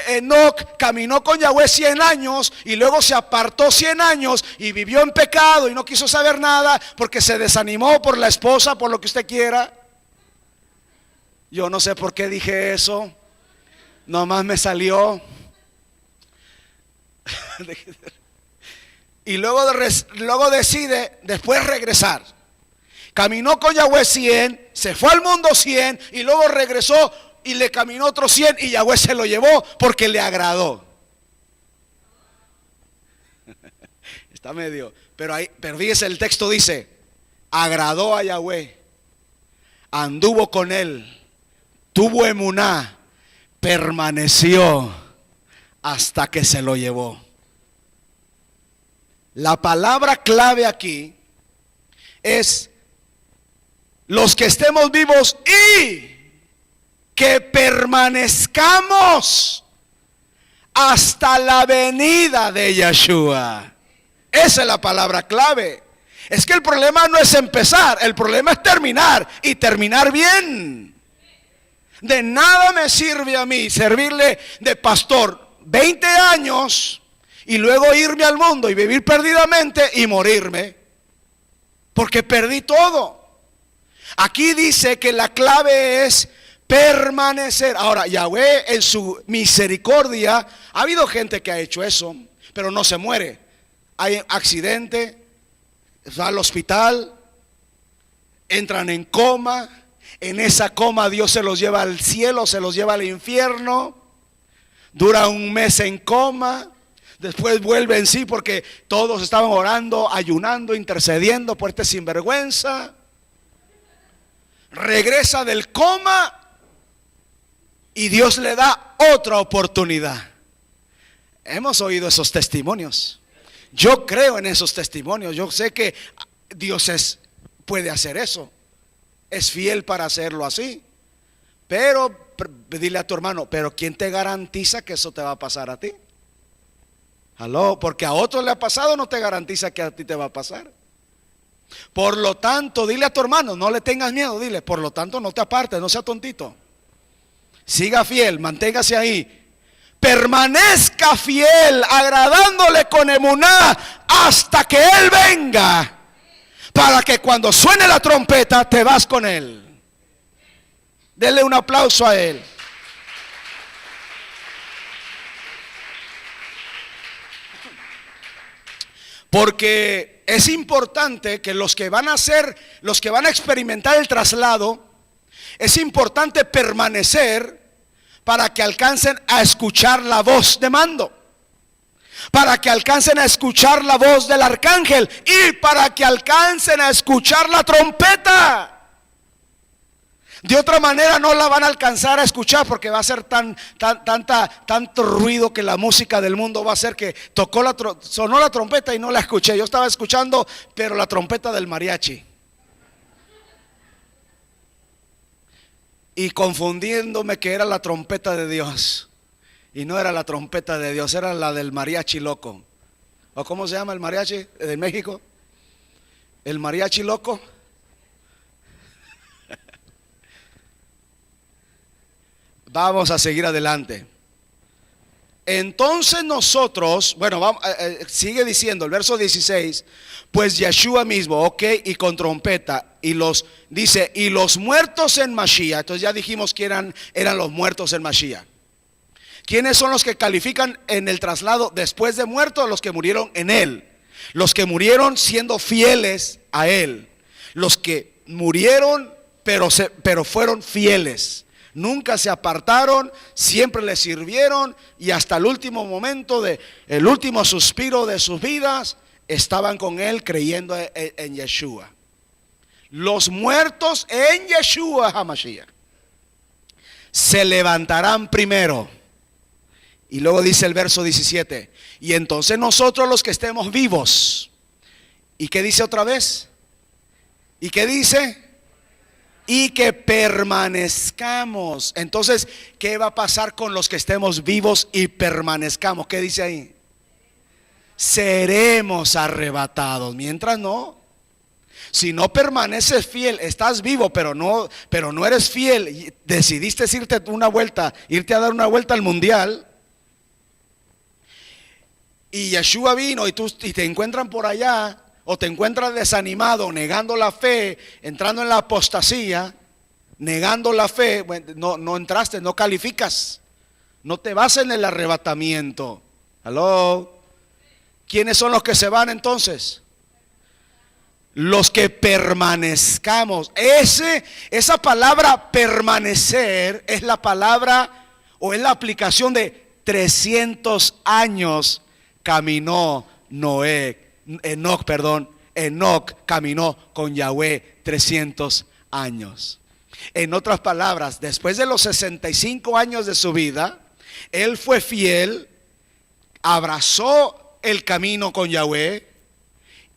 Enoc caminó con Yahweh 100 años y luego se apartó 100 años y vivió en pecado y no quiso saber nada porque se desanimó por la esposa, por lo que usted quiera. Yo no sé por qué dije eso, nomás me salió. Y luego decide después regresar. Caminó con Yahweh 100, se fue al mundo 100 y luego regresó y le caminó otros 100 y Yahweh se lo llevó porque le agradó. Está medio, pero fíjese, el texto dice, agradó a Yahweh, anduvo con él, tuvo emuná, permaneció hasta que se lo llevó. La palabra clave aquí es los que estemos vivos y que permanezcamos hasta la venida de Yeshua. Esa es la palabra clave. Es que el problema no es empezar, el problema es terminar, y terminar bien. De nada me sirve a mí servirle de pastor 20 años y luego irme al mundo y vivir perdidamente y morirme, porque perdí todo. Aquí dice que la clave es permanecer. Ahora, Yahweh en su misericordia, ha habido gente que ha hecho eso, pero no se muere. Hay accidente, va al hospital, entran en coma. En esa coma Dios se los lleva al cielo, se los lleva al infierno. Dura un mes en coma. Después vuelve en sí porque todos estaban orando, ayunando, intercediendo por este sinvergüenza. Regresa del coma y Dios le da otra oportunidad. Hemos oído esos testimonios. Yo creo en esos testimonios. Yo sé que Dios puede hacer eso. Es fiel para hacerlo así. Pero dile a tu hermano, pero ¿quién te garantiza que eso te va a pasar a ti? Aló, porque a otro le ha pasado, no te garantiza que a ti te va a pasar. Por lo tanto, dile a tu hermano, no le tengas miedo, dile, por lo tanto no te apartes, no sea tontito. Siga fiel, manténgase ahí. Permanezca fiel, agradándole con emuná hasta que Él venga, para que cuando suene la trompeta te vas con Él. Denle un aplauso a Él. Porque es importante que los que van a experimentar el traslado, es importante permanecer para que alcancen a escuchar la voz de mando, para que alcancen a escuchar la voz del arcángel y para que alcancen a escuchar la trompeta. De otra manera no la van a alcanzar a escuchar, porque va a ser tanto ruido que la música del mundo va a hacer que sonó la trompeta y no la escuché. Yo estaba escuchando, pero la trompeta del mariachi. Y confundiéndome que era la trompeta de Dios. Y no era la trompeta de Dios, era la del mariachi loco. ¿O cómo se llama el mariachi de México? El mariachi loco. Vamos a seguir adelante. Entonces nosotros, sigue diciendo el verso 16, pues Yeshua mismo, ok, y con trompeta, y los muertos en Mashiach. Entonces ya dijimos que eran los muertos en Mashiach. ¿Quiénes son los que califican en el traslado después de muertos? Los que murieron en Él, los que murieron siendo fieles a Él, los que murieron pero fueron fieles. Nunca se apartaron, siempre le sirvieron y hasta el último momento, el último suspiro de sus vidas, estaban con Él creyendo en Yeshua. Los muertos en Yeshua HaMashiach se levantarán primero. Y luego dice el verso 17, y entonces nosotros los que estemos vivos. ¿Y qué dice otra vez? ¿Y qué dice? Y que permanezcamos. Entonces, ¿qué va a pasar con los que estemos vivos y permanezcamos? ¿Qué dice ahí? Seremos arrebatados. Mientras no, si no permaneces fiel, estás vivo, pero no eres fiel, decidiste irte a dar una vuelta al mundial, y Yeshua vino y te encuentran por allá, o te encuentras desanimado, negando la fe, entrando en la apostasía, negando la fe, no entraste, no calificas, no te vas en el arrebatamiento. ¿Aló? ¿Quiénes son los que se van entonces? Los que permanezcamos. Esa palabra permanecer es la palabra o es la aplicación de 300 años caminó Enoc caminó con Yahweh 300 años. En otras palabras, después de los 65 años de su vida, él fue fiel, abrazó el camino con Yahweh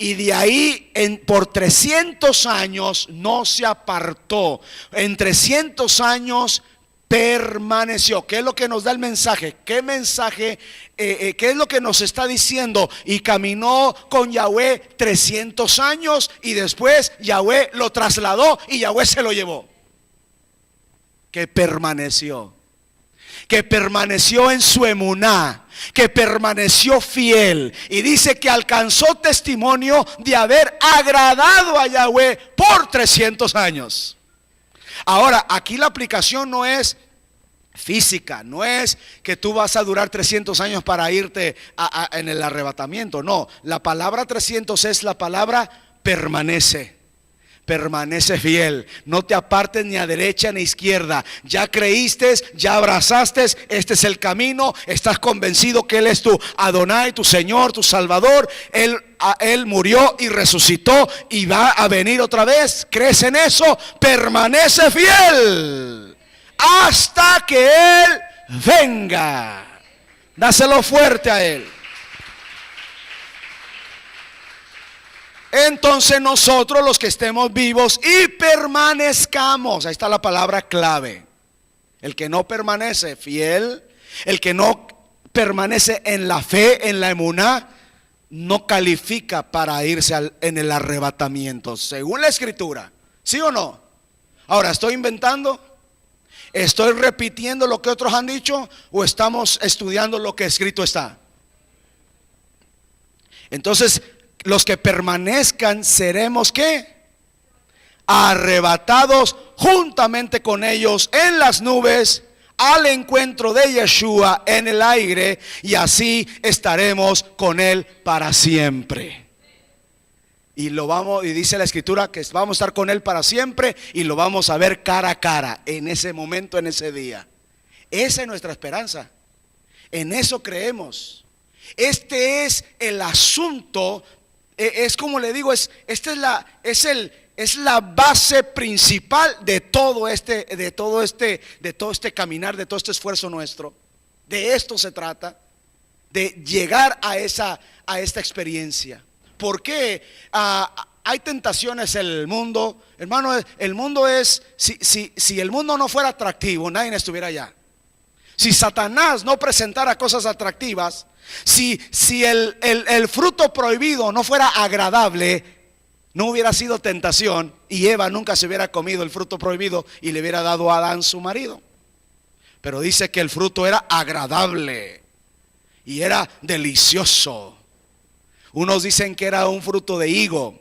Y de ahí por 300 años no se apartó. En 300 años permaneció. ¿Qué es lo que nos da el mensaje? ¿Qué mensaje? ¿Qué es lo que nos está diciendo? Y caminó con Yahweh 300 años y después Yahweh lo trasladó y Yahweh se lo llevó. Que permaneció en su emuná, que permaneció fiel, y dice que alcanzó testimonio de haber agradado a Yahweh por 300 años. Ahora, aquí la aplicación no es física, no es que tú vas a durar 300 años para irte en el arrebatamiento. No, la palabra 300 es la palabra permanece. Permanece fiel, no te apartes ni a derecha ni a izquierda. Ya creíste, ya abrazaste, este es el camino, estás convencido que Él es tu Adonai, tu Señor, tu Salvador. Él murió y resucitó y va a venir otra vez. ¿Crees en eso? Permanece fiel hasta que Él venga. Dáselo fuerte a Él. Entonces nosotros, los que estemos vivos y permanezcamos, ahí está la palabra clave. El que no permanece fiel, el que no permanece en la fe, en la emuná, no califica para irse en el arrebatamiento, según la escritura. ¿Sí o no? Ahora, ¿estoy inventando? ¿Estoy repitiendo lo que otros han dicho? ¿O estamos estudiando lo que escrito está? Entonces, los que permanezcan seremos ¿qué? Arrebatados juntamente con ellos en las nubes al encuentro de Yeshua en el aire, y así estaremos con Él para siempre. Y dice la escritura que vamos a estar con Él para siempre y lo vamos a ver cara a cara en ese momento, en ese día. Esa es nuestra esperanza. En eso creemos. Este es el asunto. Es como le digo, es la base principal de todo este caminar, de todo este esfuerzo nuestro. De esto se trata, de llegar a esta experiencia. ¿Por qué? Hay tentaciones en el mundo, hermano. El mundo es, si el mundo no fuera atractivo, nadie estuviera allá. Si Satanás no presentara cosas atractivas, si el fruto prohibido no fuera agradable, no hubiera sido tentación, y Eva nunca se hubiera comido el fruto prohibido y le hubiera dado a Adán su marido. Pero dice que el fruto era agradable y era delicioso. Unos dicen que era un fruto de higo,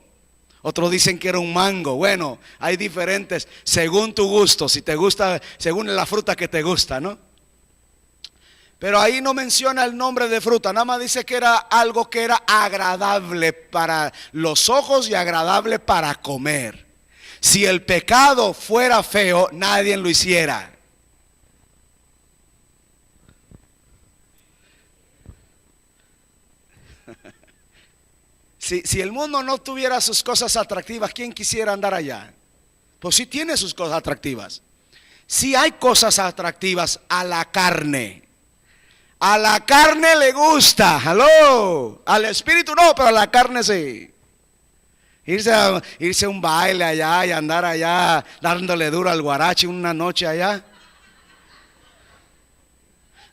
otros dicen que era un mango. Bueno, hay diferentes según tu gusto, si te gusta, según la fruta que te gusta, ¿no? Pero ahí no menciona el nombre de fruta, nada más dice que era algo que era agradable para los ojos y agradable para comer. Si el pecado fuera feo, nadie lo hiciera. Si el mundo no tuviera sus cosas atractivas, ¿quién quisiera andar allá? Pues sí tiene sus cosas atractivas. Sí hay cosas atractivas a la carne. A la carne le gusta, aló. Al espíritu no, pero a la carne sí. Irse a un baile allá y andar allá dándole duro al guarache una noche allá.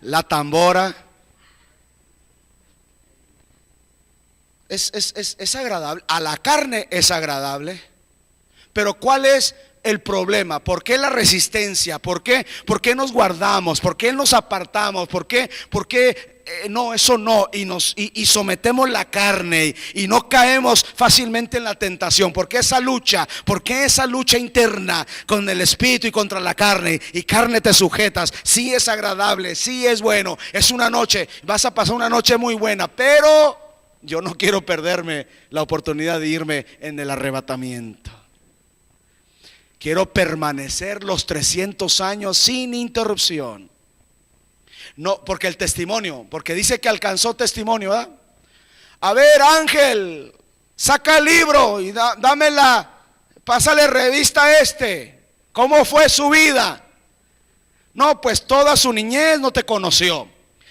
La tambora. Es agradable. A la carne es agradable. Pero ¿cuál es el problema? ¿Por qué la resistencia? ¿Por qué nos guardamos? ¿Por qué nos apartamos? ¿Por qué no, eso no? Y sometemos la carne y no caemos fácilmente en la tentación. ¿Por qué esa lucha? ¿Por qué esa lucha interna con el espíritu y contra la carne? Y carne te sujetas. Sí es agradable, sí es bueno. Es una noche, vas a pasar una noche muy buena, pero yo no quiero perderme la oportunidad de irme en el arrebatamiento. Quiero permanecer los 300 años sin interrupción. No, porque el testimonio, porque dice que alcanzó testimonio, ¿verdad? A ver, Ángel, saca el libro y pásale revista a ¿cómo fue su vida? No, pues toda su niñez no te conoció,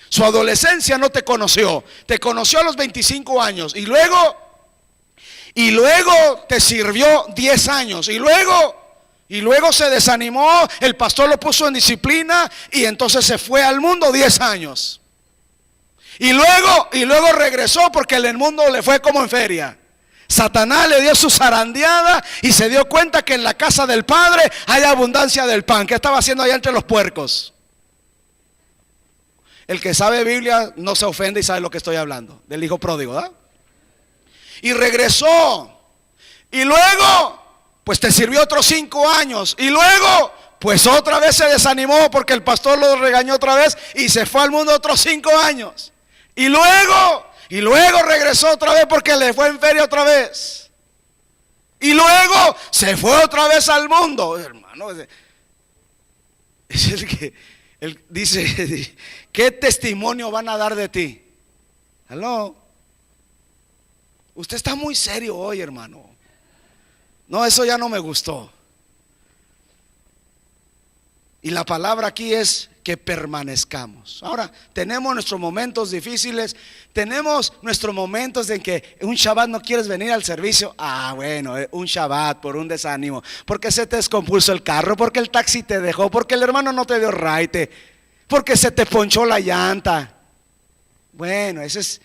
su adolescencia no te conoció a los 25 años, y luego Y luego te sirvió 10 años. Y luego se desanimó. El pastor lo puso en disciplina. Y entonces se fue al mundo 10 años. Y luego regresó porque en el mundo le fue como en feria. Satanás le dio su zarandeada y se dio cuenta que en la casa del Padre hay abundancia del pan. ¿Qué estaba haciendo allá entre los puercos? El que sabe Biblia no se ofende y sabe lo que estoy hablando. Del hijo pródigo, ¿verdad? Y regresó. Y luego, pues te sirvió otros 5 años. Y luego, pues otra vez se desanimó porque el pastor lo regañó otra vez y se fue al mundo otros 5 años. Y luego regresó otra vez porque le fue en feria otra vez. Y luego se fue otra vez al mundo. Hermano, es el que él dice, ¿qué testimonio van a dar de ti? ¿Aló? Usted está muy serio hoy, hermano. No, eso ya no me gustó. Y la palabra aquí es que permanezcamos. Ahora, tenemos nuestros momentos difíciles, tenemos nuestros momentos en que un Shabbat no quieres venir al servicio. Bueno, un Shabbat por un desánimo, porque se te descompuso el carro, porque el taxi te dejó, porque el hermano no te dio raite, porque se te ponchó la llanta. Bueno, ese es,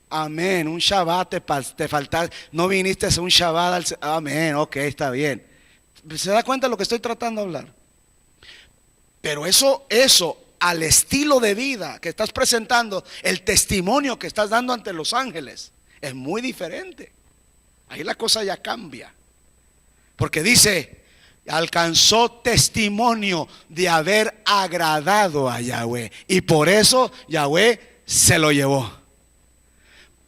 amén, un Shabbat te falta, no viniste a un Shabbat, amén, ok, está bien. ¿Se da cuenta de lo que estoy tratando de hablar? Pero eso al estilo de vida que estás presentando, el testimonio que estás dando ante los ángeles, es muy diferente. Ahí la cosa ya cambia. Porque dice, alcanzó testimonio de haber agradado a Yahweh. Y por eso Yahweh se lo llevó.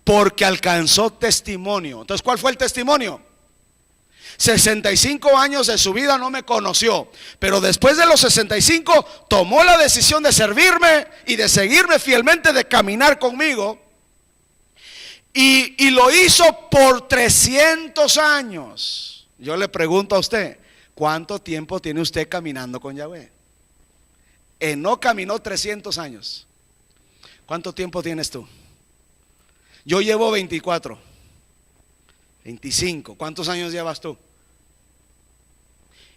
Porque alcanzó testimonio. Entonces, ¿cuál fue el testimonio? 65 años de su vida no me conoció, pero después de los 65 tomó la decisión de servirme y de seguirme fielmente, de caminar conmigo, y lo hizo por 300 años. Yo le pregunto a usted, ¿cuánto tiempo tiene usted caminando con Yahweh? No caminó 300 años. ¿Cuánto tiempo tienes tú? Yo llevo 24, 25. ¿Cuántos años llevas tú?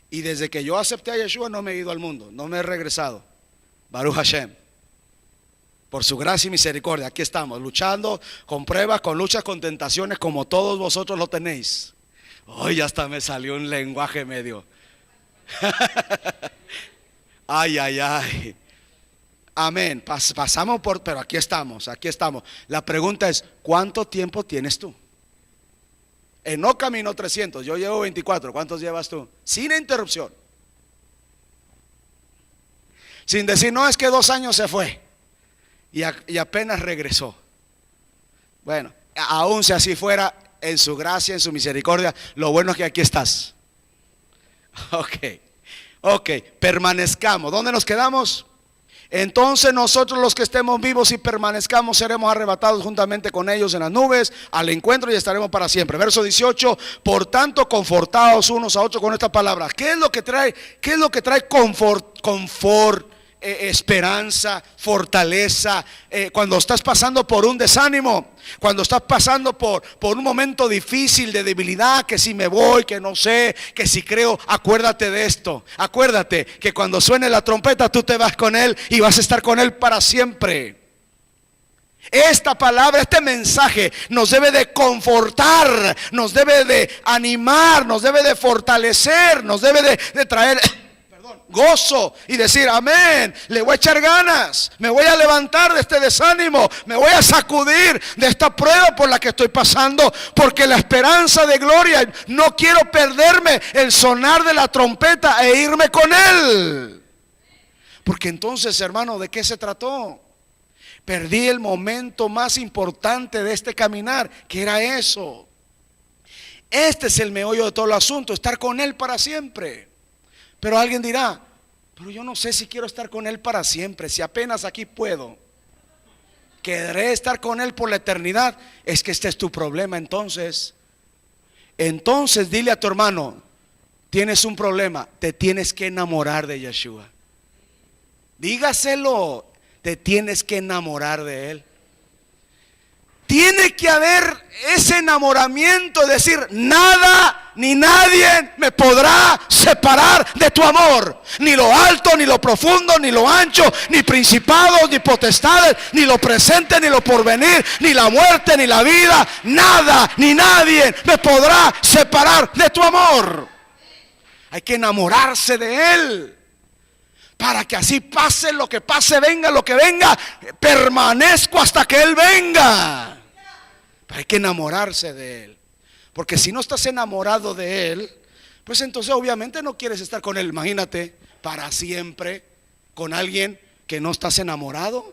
Y desde que yo acepté a Yeshua no me he ido al mundo, no me he regresado. Baruch Hashem. Por su gracia y misericordia, aquí estamos, luchando con pruebas, con luchas, con tentaciones, como todos vosotros lo tenéis. Hoy hasta me salió un lenguaje medio. Ay, ay, ay. Amén. Pasamos por, pero aquí estamos, aquí estamos. La pregunta es, ¿cuánto tiempo tienes tú? No caminó 300, yo llevo 24. ¿Cuántos llevas tú? Sin interrupción. Sin decir, no, es que 2 años se fue y apenas regresó. Bueno, aún si así fuera, en su gracia, en su misericordia, lo bueno es que aquí estás. Ok, permanezcamos. ¿Dónde nos quedamos? Entonces nosotros los que estemos vivos y permanezcamos seremos arrebatados juntamente con ellos en las nubes al encuentro y estaremos para siempre. Verso 18, por tanto confortaos unos a otros con esta palabra. ¿Qué es lo que trae? ¿Qué es lo que trae confort, esperanza, fortaleza? Cuando estás pasando por un desánimo, cuando estás pasando por un momento difícil de debilidad, que si me voy, que no sé, que si creo, acuérdate de esto. Acuérdate que cuando suene la trompeta tú te vas con Él y vas a estar con Él para siempre. Esta palabra, este mensaje nos debe de confortar, nos debe de animar, nos debe de fortalecer, nos debe de traer gozo y decir, amén, le voy a echar ganas, me voy a levantar de este desánimo, me voy a sacudir de esta prueba por la que estoy pasando, porque la esperanza de gloria, no quiero perderme el sonar de la trompeta e irme con Él. Porque entonces, hermano, ¿de qué se trató? Perdí el momento más importante de este caminar, que era eso. Este es el meollo de todo el asunto, estar con Él para siempre. Pero alguien dirá, pero yo no sé si quiero estar con Él para siempre, si apenas aquí puedo. ¿Querré estar con Él por la eternidad? Es que este es tu problema entonces. Entonces dile a tu hermano, tienes un problema, te tienes que enamorar de Yeshua. Dígaselo, te tienes que enamorar de Él. Tiene que haber ese enamoramiento de decir: nada ni nadie me podrá separar de tu amor. Ni lo alto, ni lo profundo, ni lo ancho, ni principados, ni potestades, ni lo presente, ni lo porvenir, ni la muerte, ni la vida. Nada ni nadie me podrá separar de tu amor. Hay que enamorarse de Él, para que así pase lo que pase, venga lo que venga, permanezco hasta que Él venga. Pero hay que enamorarse de Él, porque si no estás enamorado de Él, pues entonces obviamente no quieres estar con Él. Imagínate para siempre con alguien que no estás enamorado.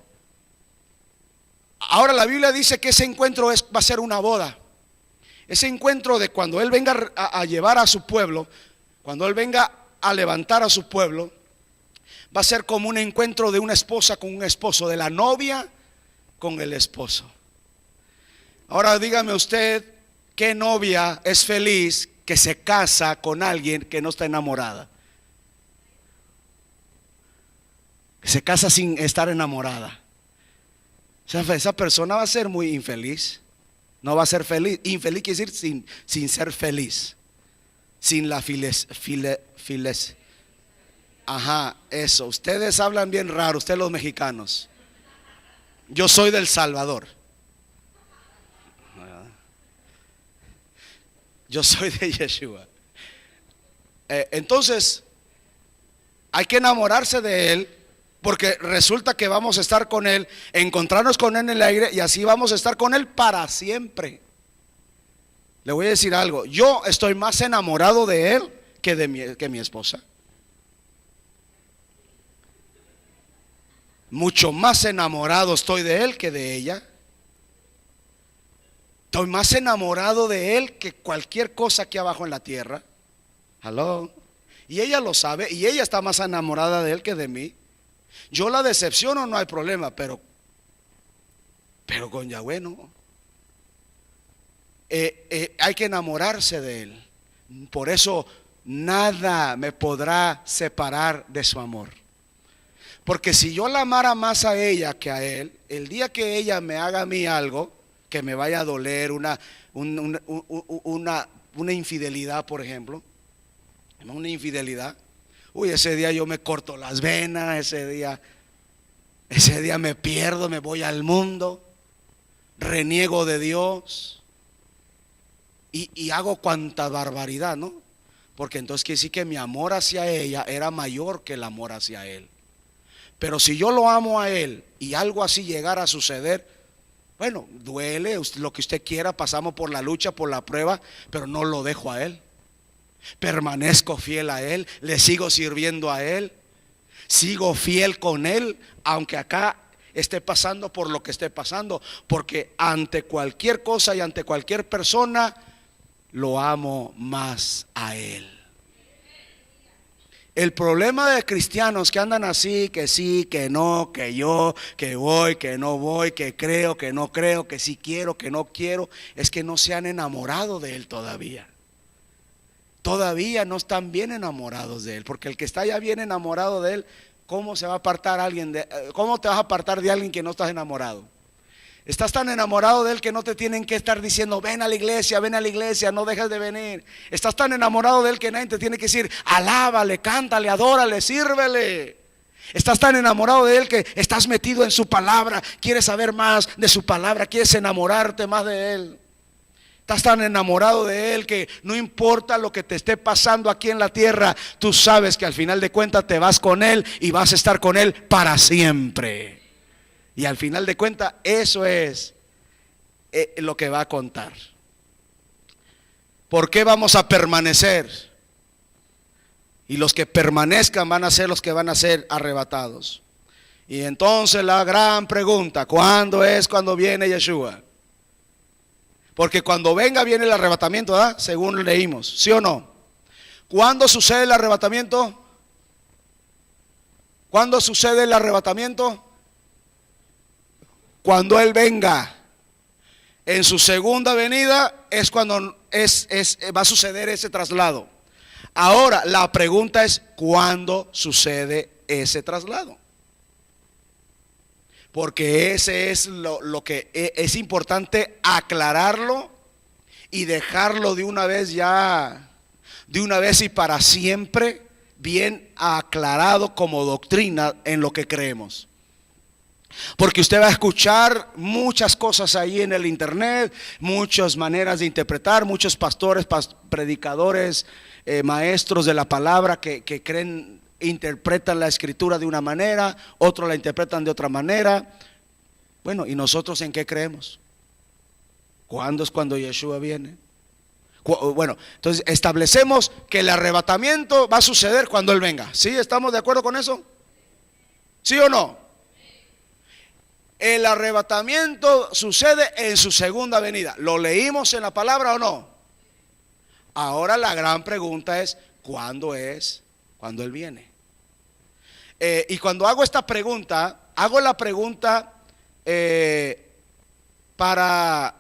Ahora la Biblia dice que ese encuentro va a ser una boda. Ese encuentro de cuando Él venga a llevar a su pueblo, cuando Él venga a levantar a su pueblo, va a ser como un encuentro de una esposa con un esposo, de la novia con el esposo. Ahora dígame usted, ¿qué novia es feliz que se casa con alguien que no está enamorada? Que se casa sin estar enamorada. O sea, esa persona va a ser muy infeliz. No va a ser feliz. Infeliz quiere decir sin ser feliz. Sin la files. Ajá, eso. Ustedes hablan bien raro, ustedes los mexicanos. Yo soy del Salvador. Yo soy de Yeshua. Entonces, hay que enamorarse de Él, porque resulta que vamos a estar con Él, encontrarnos con Él en el aire, y así vamos a estar con Él para siempre. Le voy a decir algo: yo estoy más enamorado de Él que mi esposa. Mucho más enamorado estoy de Él que de ella. Estoy más enamorado de Él que cualquier cosa aquí abajo en la tierra. Aló. Y ella lo sabe, y ella está más enamorada de Él que de mí. Yo la decepciono, no hay problema, pero con Yahweh no. Hay que enamorarse de Él. Por eso nada me podrá separar de su amor. Porque si yo la amara más a ella que a Él, el día que ella me haga a mí algo que me vaya a doler, una infidelidad, por ejemplo, una infidelidad, ese día yo me corto las venas, ese día me pierdo, me voy al mundo, reniego de Dios y hago cuanta barbaridad, ¿no? Porque entonces quiere decir que mi amor hacia ella era mayor que el amor hacia Él. Pero si yo lo amo a Él y algo así llegara a suceder, bueno, duele, lo que usted quiera, pasamos por la lucha, por la prueba, pero no lo dejo a Él. Permanezco fiel a Él, le sigo sirviendo a Él, sigo fiel con Él, aunque acá esté pasando por lo que esté pasando, porque ante cualquier cosa y ante cualquier persona lo amo más a Él. El problema de cristianos que andan así, que sí, que no, que yo, que voy, que no voy, que creo, que no creo, que sí quiero, que no quiero, es que no se han enamorado de Él todavía. Todavía no están bien enamorados de Él, porque el que está ya bien enamorado de Él, ¿cómo se va a apartar cómo te vas a apartar de alguien que no estás enamorado? Estás tan enamorado de Él que no te tienen que estar diciendo: ven a la iglesia, no dejes de venir. Estás tan enamorado de Él que nadie te tiene que decir: alábale, cántale, adórale, sírvele. Estás tan enamorado de Él que estás metido en su palabra, quieres saber más de su palabra, quieres enamorarte más de Él. Estás tan enamorado de Él que no importa lo que te esté pasando aquí en la tierra, tú sabes que al final de cuentas te vas con Él y vas a estar con Él para siempre. Y al final de cuentas eso es lo que va a contar. ¿Por qué vamos a permanecer? Y los que permanezcan van a ser los que van a ser arrebatados. Y entonces la gran pregunta: ¿cuándo es cuando viene Yeshua? Porque cuando venga viene el arrebatamiento, ¿verdad? Según leímos, ¿sí o no? ¿Cuándo sucede el arrebatamiento? ¿Cuándo sucede el arrebatamiento? Cuando Él venga. En su segunda venida es cuando va a suceder ese traslado. Ahora la pregunta es: ¿cuándo sucede ese traslado? porque ese es lo que es importante aclararlo y dejarlo de una vez ya, de una vez y para siempre, bien aclarado como doctrina en lo que creemos. Porque usted va a escuchar muchas cosas ahí en el internet, muchas maneras de interpretar, muchos pastores, predicadores, maestros de la palabra que creen, interpretan la escritura de una manera, otros la interpretan de otra manera. Bueno, ¿y nosotros en qué creemos? ¿Cuándo es cuando Yeshua viene? Bueno, entonces establecemos que el arrebatamiento va a suceder cuando Él venga. ¿Sí? ¿Estamos de acuerdo con eso? ¿Sí o no? El arrebatamiento sucede en su segunda venida. ¿Lo leímos en la palabra o no? Ahora la gran pregunta es, ¿cuándo es? Cuando Él viene. Y cuando hago esta pregunta, hago la pregunta para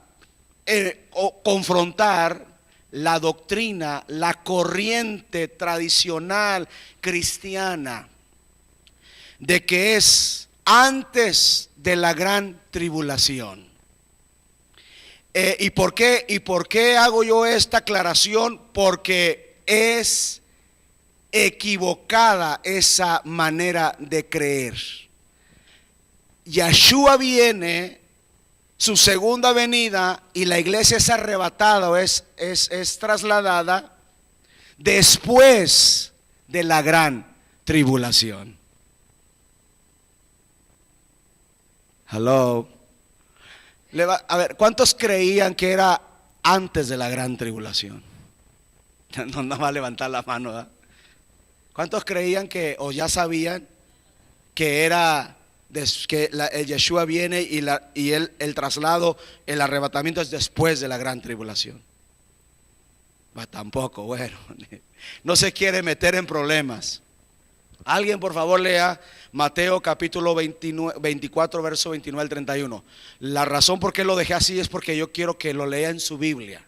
confrontar la doctrina, la corriente tradicional cristiana de que es antes de la gran tribulación. ¿Y por qué hago yo esta aclaración? Porque es equivocada esa manera de creer. Yeshua viene, su segunda venida, y la iglesia es arrebatada o es trasladada después de la gran tribulación. Hello. A ver, ¿cuántos creían que era antes de la gran tribulación? No va a levantar la mano, ¿verdad? ¿Cuántos creían que, o ya sabían que era que el Yeshua viene y el traslado, el arrebatamiento es después de la gran tribulación? Tampoco, bueno, no se quiere meter en problemas. Alguien por favor lea Mateo capítulo 24 verso 29 al 31. La razón por qué lo dejé así es porque yo quiero que lo lea en su Biblia.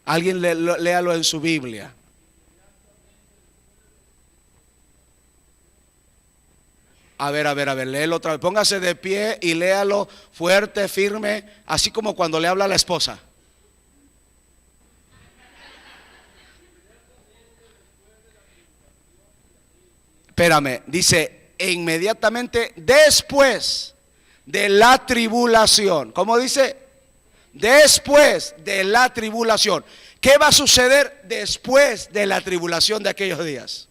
Alguien léalo en su Biblia. A ver, léelo otra vez. Póngase de pie y léalo fuerte, firme, así como cuando le habla a la esposa. Espérame, dice inmediatamente después de la tribulación. ¿Cómo dice? Después de la tribulación. ¿Qué va a suceder después de la tribulación de aquellos días?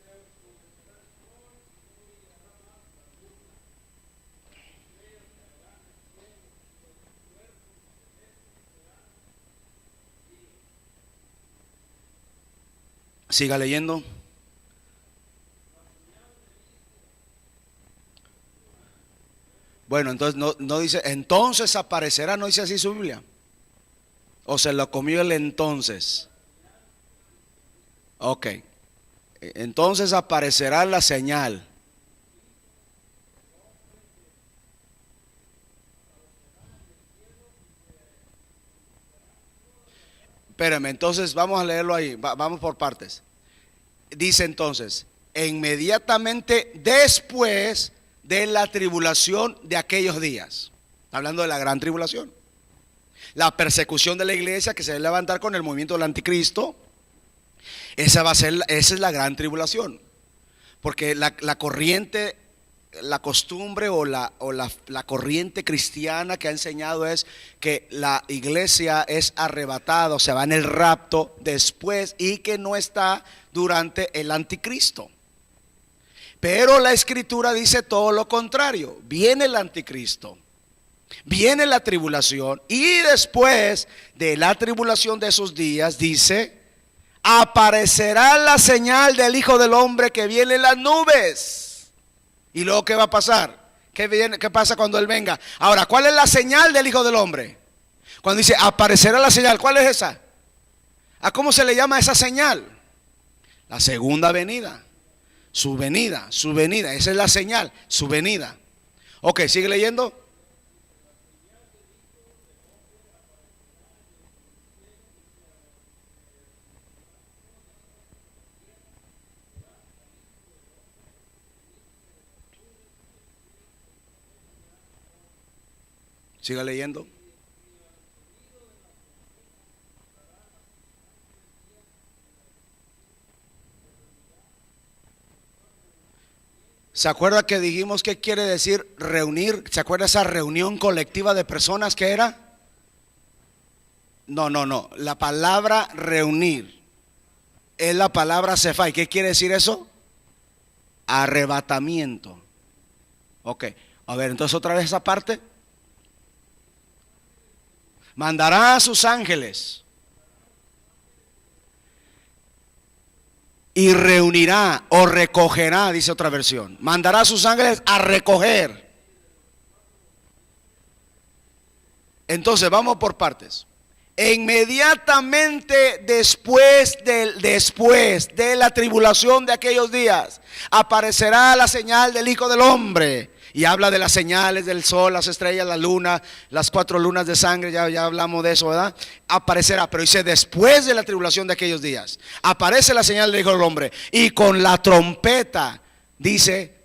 Siga leyendo. Bueno, entonces no dice, entonces aparecerá, no dice así su Biblia. O se lo comió el entonces. Ok. Entonces aparecerá la señal. Espérame, entonces vamos a leerlo ahí, vamos por partes. Dice entonces, inmediatamente después de la tribulación de aquellos días, hablando de la gran tribulación, la persecución de la iglesia que se va a levantar con el movimiento del anticristo, esa es la gran tribulación, porque la corriente, la costumbre o la corriente cristiana que ha enseñado es que la iglesia es arrebatada, o sea, va en el rapto después y que no está durante el anticristo. Pero la escritura dice todo lo contrario. Viene el anticristo, viene la tribulación, y después de la tribulación de esos días dice, aparecerá la señal del Hijo del Hombre que viene en las nubes. Y luego, ¿qué va a pasar? ¿Qué pasa cuando Él venga? Ahora, ¿cuál es la señal del Hijo del Hombre? Cuando dice aparecerá la señal, ¿cuál es esa? ¿A cómo se le llama esa señal? La segunda venida. Su venida, esa es la señal, su venida. Ok, sigue leyendo. Siga leyendo. ¿Se acuerda que dijimos qué quiere decir reunir? ¿Se acuerda esa reunión colectiva de personas que era? No. La palabra reunir es la palabra Sefai. ¿Qué quiere decir eso? Arrebatamiento. Ok. A ver, entonces otra vez esa parte. Mandará a sus ángeles y reunirá o recogerá, dice otra versión. Mandará a sus ángeles a recoger. Entonces vamos por partes. Inmediatamente después de la tribulación de aquellos días, aparecerá la señal del Hijo del Hombre. Y habla de las señales del sol, las estrellas, la luna, las 4 lunas de sangre, ya hablamos de eso, ¿verdad? Aparecerá, pero dice después de la tribulación de aquellos días, aparece la señal del Hijo del Hombre. Y con la trompeta, dice,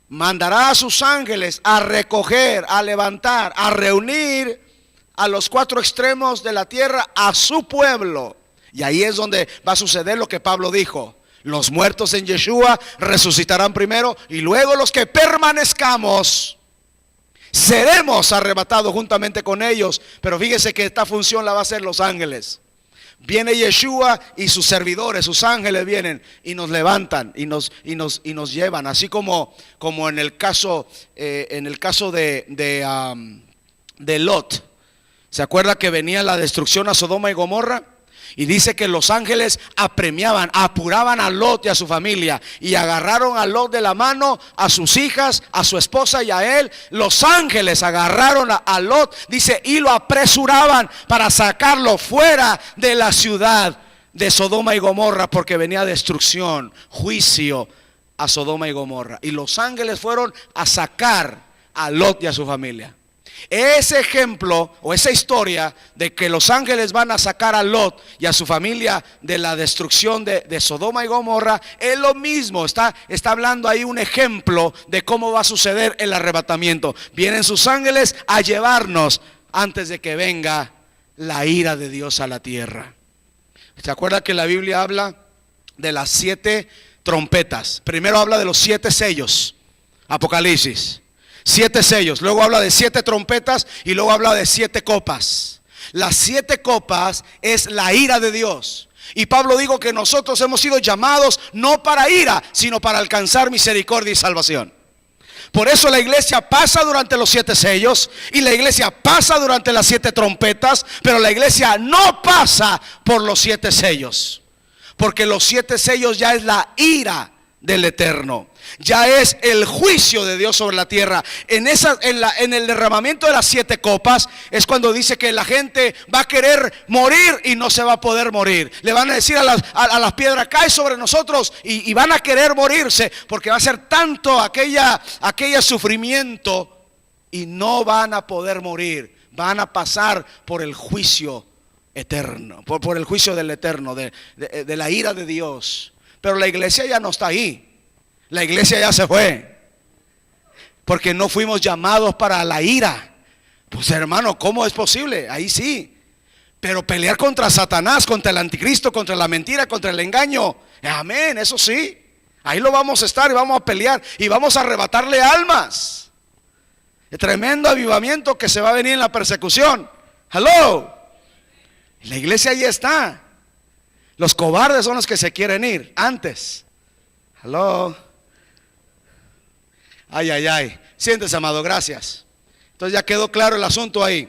mandará a sus ángeles a recoger, a levantar, a reunir a los 4 extremos de la tierra a su pueblo. Y ahí es donde va a suceder lo que Pablo dijo. Los muertos en Yeshua resucitarán primero y luego los que permanezcamos seremos arrebatados juntamente con ellos. Pero fíjese que esta función la va a hacer los ángeles. Viene Yeshua y sus servidores, sus ángeles vienen y nos levantan y nos llevan, así como en el caso de Lot. ¿Se acuerda que venía la destrucción a Sodoma y Gomorra? Y dice que los ángeles apuraban a Lot y a su familia, y agarraron a Lot de la mano, a sus hijas, a su esposa y a él. Los ángeles agarraron a Lot, dice, y lo apresuraban para sacarlo fuera de la ciudad de Sodoma y Gomorra, porque venía destrucción, juicio a Sodoma y Gomorra. Y los ángeles fueron a sacar a Lot y a su familia. Ese ejemplo o esa historia de que los ángeles van a sacar a Lot y a su familia de la destrucción de Sodoma y Gomorra es lo mismo. Está hablando ahí un ejemplo de cómo va a suceder el arrebatamiento. Vienen sus ángeles a llevarnos antes de que venga la ira de Dios a la tierra. ¿Se acuerda que la Biblia habla de las 7 trompetas? Primero habla de los 7 sellos, Apocalipsis. 7 sellos, luego habla de 7 trompetas y luego habla de 7 copas. Las 7 copas es la ira de Dios. Y Pablo dijo que nosotros hemos sido llamados no para ira, sino para alcanzar misericordia y salvación. Por eso la iglesia pasa durante los 7 sellos y la iglesia pasa durante las 7 trompetas, pero la iglesia no pasa por los 7 sellos, porque los 7 sellos ya es la ira del Eterno. Ya es el juicio de Dios sobre la tierra. En el derramamiento de las 7 copas es cuando dice que la gente va a querer morir y no se va a poder morir. Le van a decir a las piedras, cae sobre nosotros, y van a querer morirse, porque va a ser tanto aquella sufrimiento y no van a poder morir. Van a pasar por el juicio eterno, por el juicio del Eterno, de la ira de Dios. Pero la iglesia ya no está ahí. La iglesia ya se fue, porque no fuimos llamados para la ira. Pues hermano, ¿cómo es posible? Ahí sí. Pero pelear contra Satanás, contra el anticristo, contra la mentira, contra el engaño, amén, eso sí. Ahí lo vamos a estar y vamos a pelear y vamos a arrebatarle almas. El tremendo avivamiento que se va a venir en la persecución. Hello. La iglesia ahí está. Los cobardes son los que se quieren ir antes. Hello. Ay. Siéntese, amado, gracias. Entonces ya quedó claro el asunto ahí.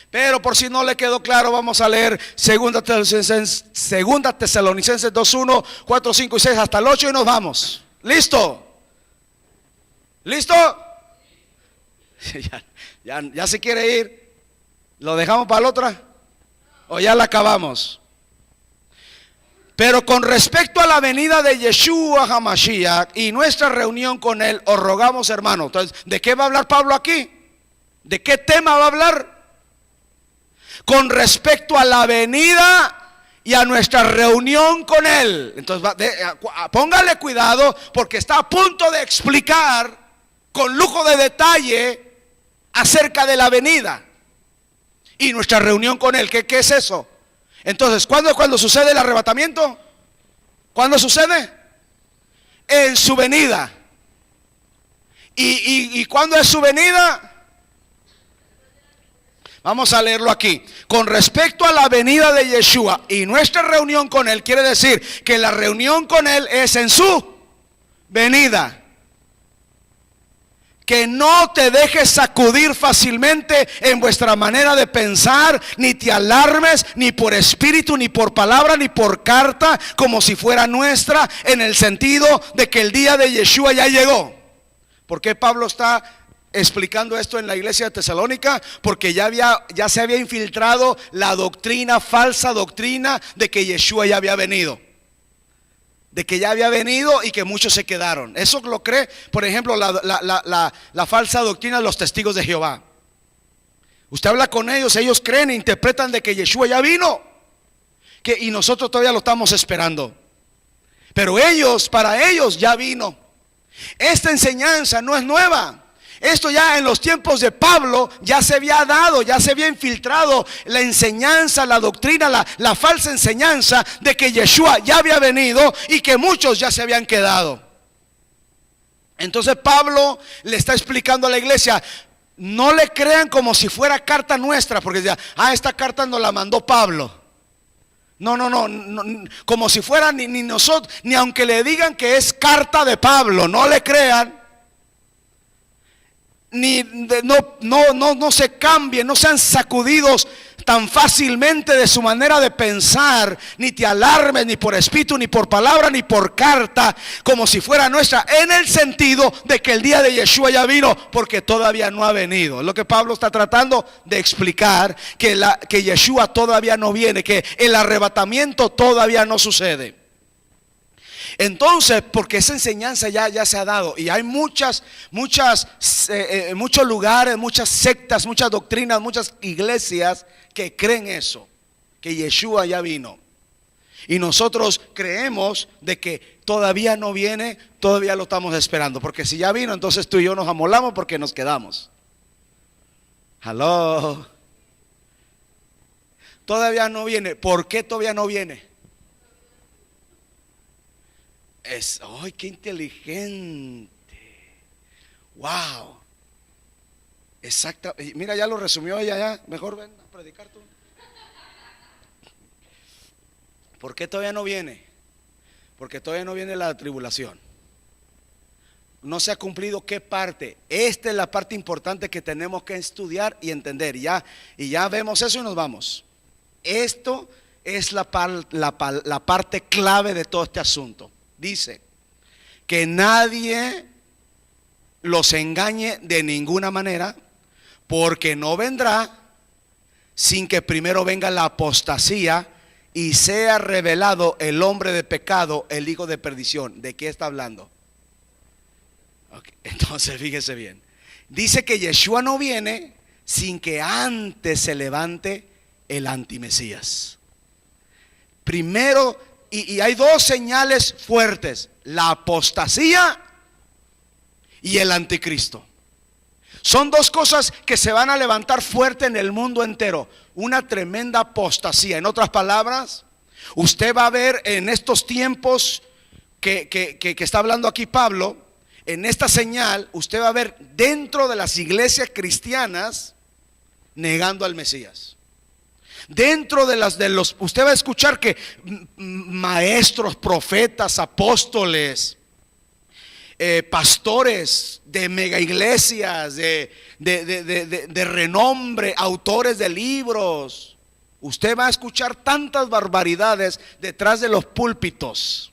Pero por si no le quedó claro, vamos a leer 2 Tesalonicenses 2:1, 4, 5 y 6 hasta el 8 y nos vamos. ¿Listo? ¿Listo? Ya se quiere ir. ¿Lo dejamos para la otra? ¿O ya la acabamos? Pero con respecto a la venida de Yeshua HaMashiach y nuestra reunión con él, os rogamos, hermanos. Entonces, ¿de qué va a hablar Pablo aquí? ¿De qué tema va a hablar? Con respecto a la venida y a nuestra reunión con él. Entonces, póngale cuidado, porque está a punto de explicar con lujo de detalle acerca de la venida y nuestra reunión con Él. ¿Qué es eso? Entonces, ¿cuándo es cuando sucede el arrebatamiento? ¿Cuándo sucede? En su venida. ¿Y cuándo es su venida? Vamos a leerlo aquí. Con respecto a la venida de Yeshua y nuestra reunión con Él, quiere decir que la reunión con Él es en su venida. Que no te dejes sacudir fácilmente en vuestra manera de pensar, ni te alarmes, ni por espíritu, ni por palabra, ni por carta, como si fuera nuestra, en el sentido de que el día de Yeshua ya llegó. ¿Por qué Pablo está explicando esto en la iglesia de Tesalónica? Porque ya se había infiltrado la doctrina, falsa doctrina, de que Yeshua ya había venido. De que ya había venido y que muchos se quedaron. Eso lo cree, por ejemplo, la falsa doctrina de los testigos de Jehová. Usted habla con ellos, ellos creen e interpretan de que Yeshua ya vino, y nosotros todavía lo estamos esperando. Pero para ellos ya vino. Esta enseñanza no es nueva. Esto ya en los tiempos de Pablo ya se había dado, ya se había infiltrado la enseñanza, la doctrina, la falsa enseñanza de que Yeshua ya había venido y que muchos ya se habían quedado. Entonces Pablo le está explicando a la iglesia: no le crean como si fuera carta nuestra, porque decía, esta carta nos la mandó Pablo. No, como si fuera ni nosotros, ni aunque le digan que es carta de Pablo, no le crean. No se cambien, no sean sacudidos tan fácilmente de su manera de pensar, ni te alarmes, ni por espíritu, ni por palabra, ni por carta, como si fuera nuestra, en el sentido de que el día de Yeshua ya vino, porque todavía no ha venido. Es lo que Pablo está tratando de explicar, que Yeshua todavía no viene, que el arrebatamiento todavía no sucede. Entonces, porque esa enseñanza ya se ha dado, y hay muchos lugares, muchas sectas, muchas doctrinas, muchas iglesias que creen eso, que Yeshua ya vino. Y nosotros creemos de que todavía no viene, todavía lo estamos esperando, porque si ya vino, entonces tú y yo nos amolamos porque nos quedamos. Hello. Todavía no viene. ¿Por qué todavía no viene? ¡Ay, qué inteligente! ¡Wow! Exacto. Mira, ya lo resumió ella ya. Mejor ven a predicar tú. ¿Por qué todavía no viene? Porque todavía no viene la tribulación. No se ha cumplido qué parte. Esta es la parte importante que tenemos que estudiar y entender. Y ya vemos eso y nos vamos. Esto es la parte clave de todo este asunto. Dice que nadie los engañe de ninguna manera, porque no vendrá sin que primero venga la apostasía y sea revelado el hombre de pecado, el hijo de perdición. ¿De qué está hablando? Okay, entonces fíjese bien. Dice que Yeshua no viene sin que antes se levante el antimesías. Primero, y hay dos señales fuertes: la apostasía y el anticristo. Son dos cosas que se van a levantar fuerte en el mundo entero. Una tremenda apostasía. En otras palabras, usted va a ver en estos tiempos que está hablando aquí Pablo, en esta señal, usted va a ver dentro de las iglesias cristianas negando al Mesías. Dentro usted va a escuchar que maestros, profetas, apóstoles, pastores de mega iglesias, de renombre, autores de libros, usted va a escuchar tantas barbaridades detrás de los púlpitos.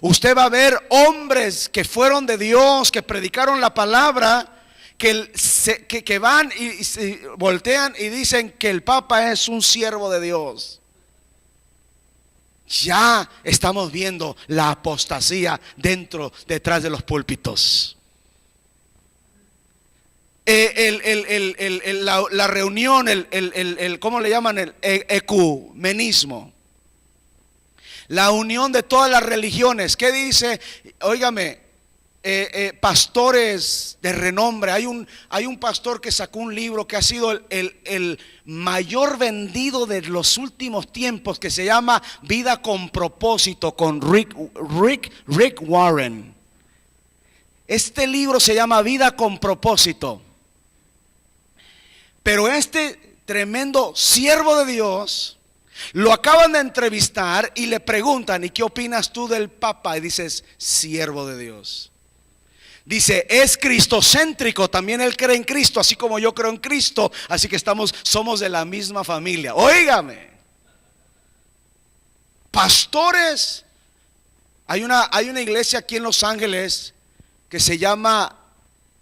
Usted va a ver hombres que fueron de Dios, que predicaron la palabra, que van y se voltean y dicen que el Papa es un siervo de Dios. Ya estamos viendo la apostasía detrás de los púlpitos. La reunión, ¿cómo le llaman? El ecumenismo. La unión de todas las religiones. ¿Qué dice? Óigame, pastores de renombre. Hay un pastor que sacó un libro que ha sido el mayor vendido de los últimos tiempos, que se llama Vida con Propósito, con Rick Warren. Este libro se llama Vida con Propósito. Pero este tremendo siervo de Dios lo acaban de entrevistar y le preguntan: ¿y qué opinas tú del Papa? Y dices: siervo de Dios. Dice: es cristocéntrico, también él cree en Cristo, así como yo creo en Cristo, así que somos de la misma familia. Óigame, pastores. Hay una iglesia aquí en Los Ángeles que se llama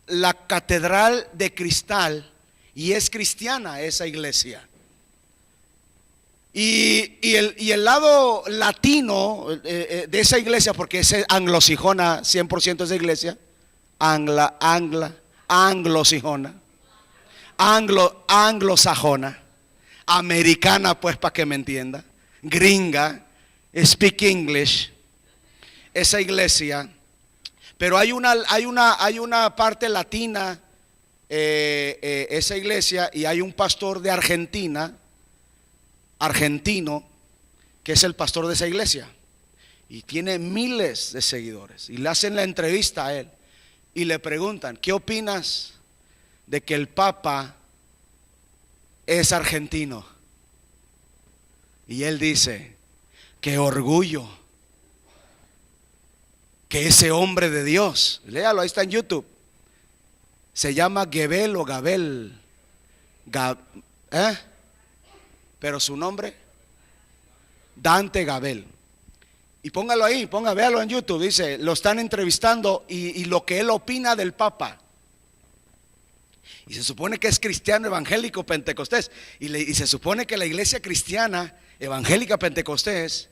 la Catedral de Cristal, y es cristiana esa iglesia. Y el lado latino de esa iglesia, porque es anglosajona, 100% esa iglesia, anglosajona, americana, pues, para que me entienda, gringa, speak English, esa iglesia. Pero hay una parte latina, esa iglesia, y hay un pastor de argentino, que es el pastor de esa iglesia, y tiene miles de seguidores. Y le hacen la entrevista a él y le preguntan: ¿qué opinas de que el Papa es argentino? Y él dice: qué orgullo que ese hombre de Dios, léalo, ahí está en YouTube, se llama Gebel o Gabel, pero su nombre, Dante Gabel. Y póngalo ahí, véalo en YouTube. Dice, lo están entrevistando y lo que él opina del Papa. Y se supone que es cristiano evangélico pentecostés. Y se supone que la iglesia cristiana evangélica pentecostés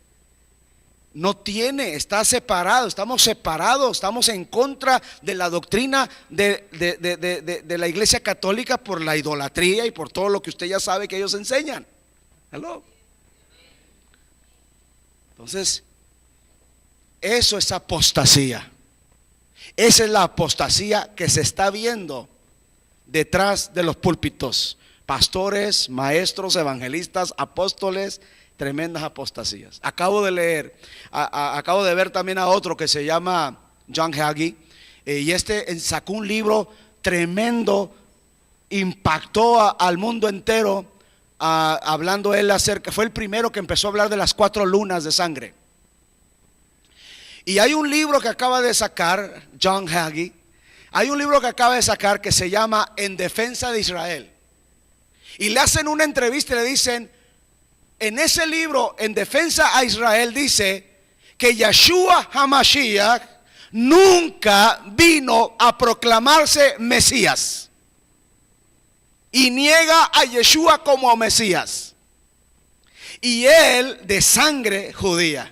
está separado. Estamos en contra de la doctrina de la iglesia católica por la idolatría y por todo lo que usted ya sabe que ellos enseñan. ¿Aló? Entonces, eso es apostasía. Esa es la apostasía que se está viendo detrás de los púlpitos. Pastores, maestros, evangelistas, apóstoles, tremendas apostasías. Acabo de ver también a otro que se llama John Hagee, y sacó un libro tremendo, impactó al mundo entero, hablando él fue el primero que empezó a hablar de las 4 lunas de sangre. Y hay un libro que acaba de sacar John Hagee, que se llama En Defensa de Israel. Y le hacen una entrevista y le dicen: en ese libro, En Defensa a Israel, dice que Yeshua HaMashiach nunca vino a proclamarse Mesías, y niega a Yeshua como Mesías, y él de sangre judía.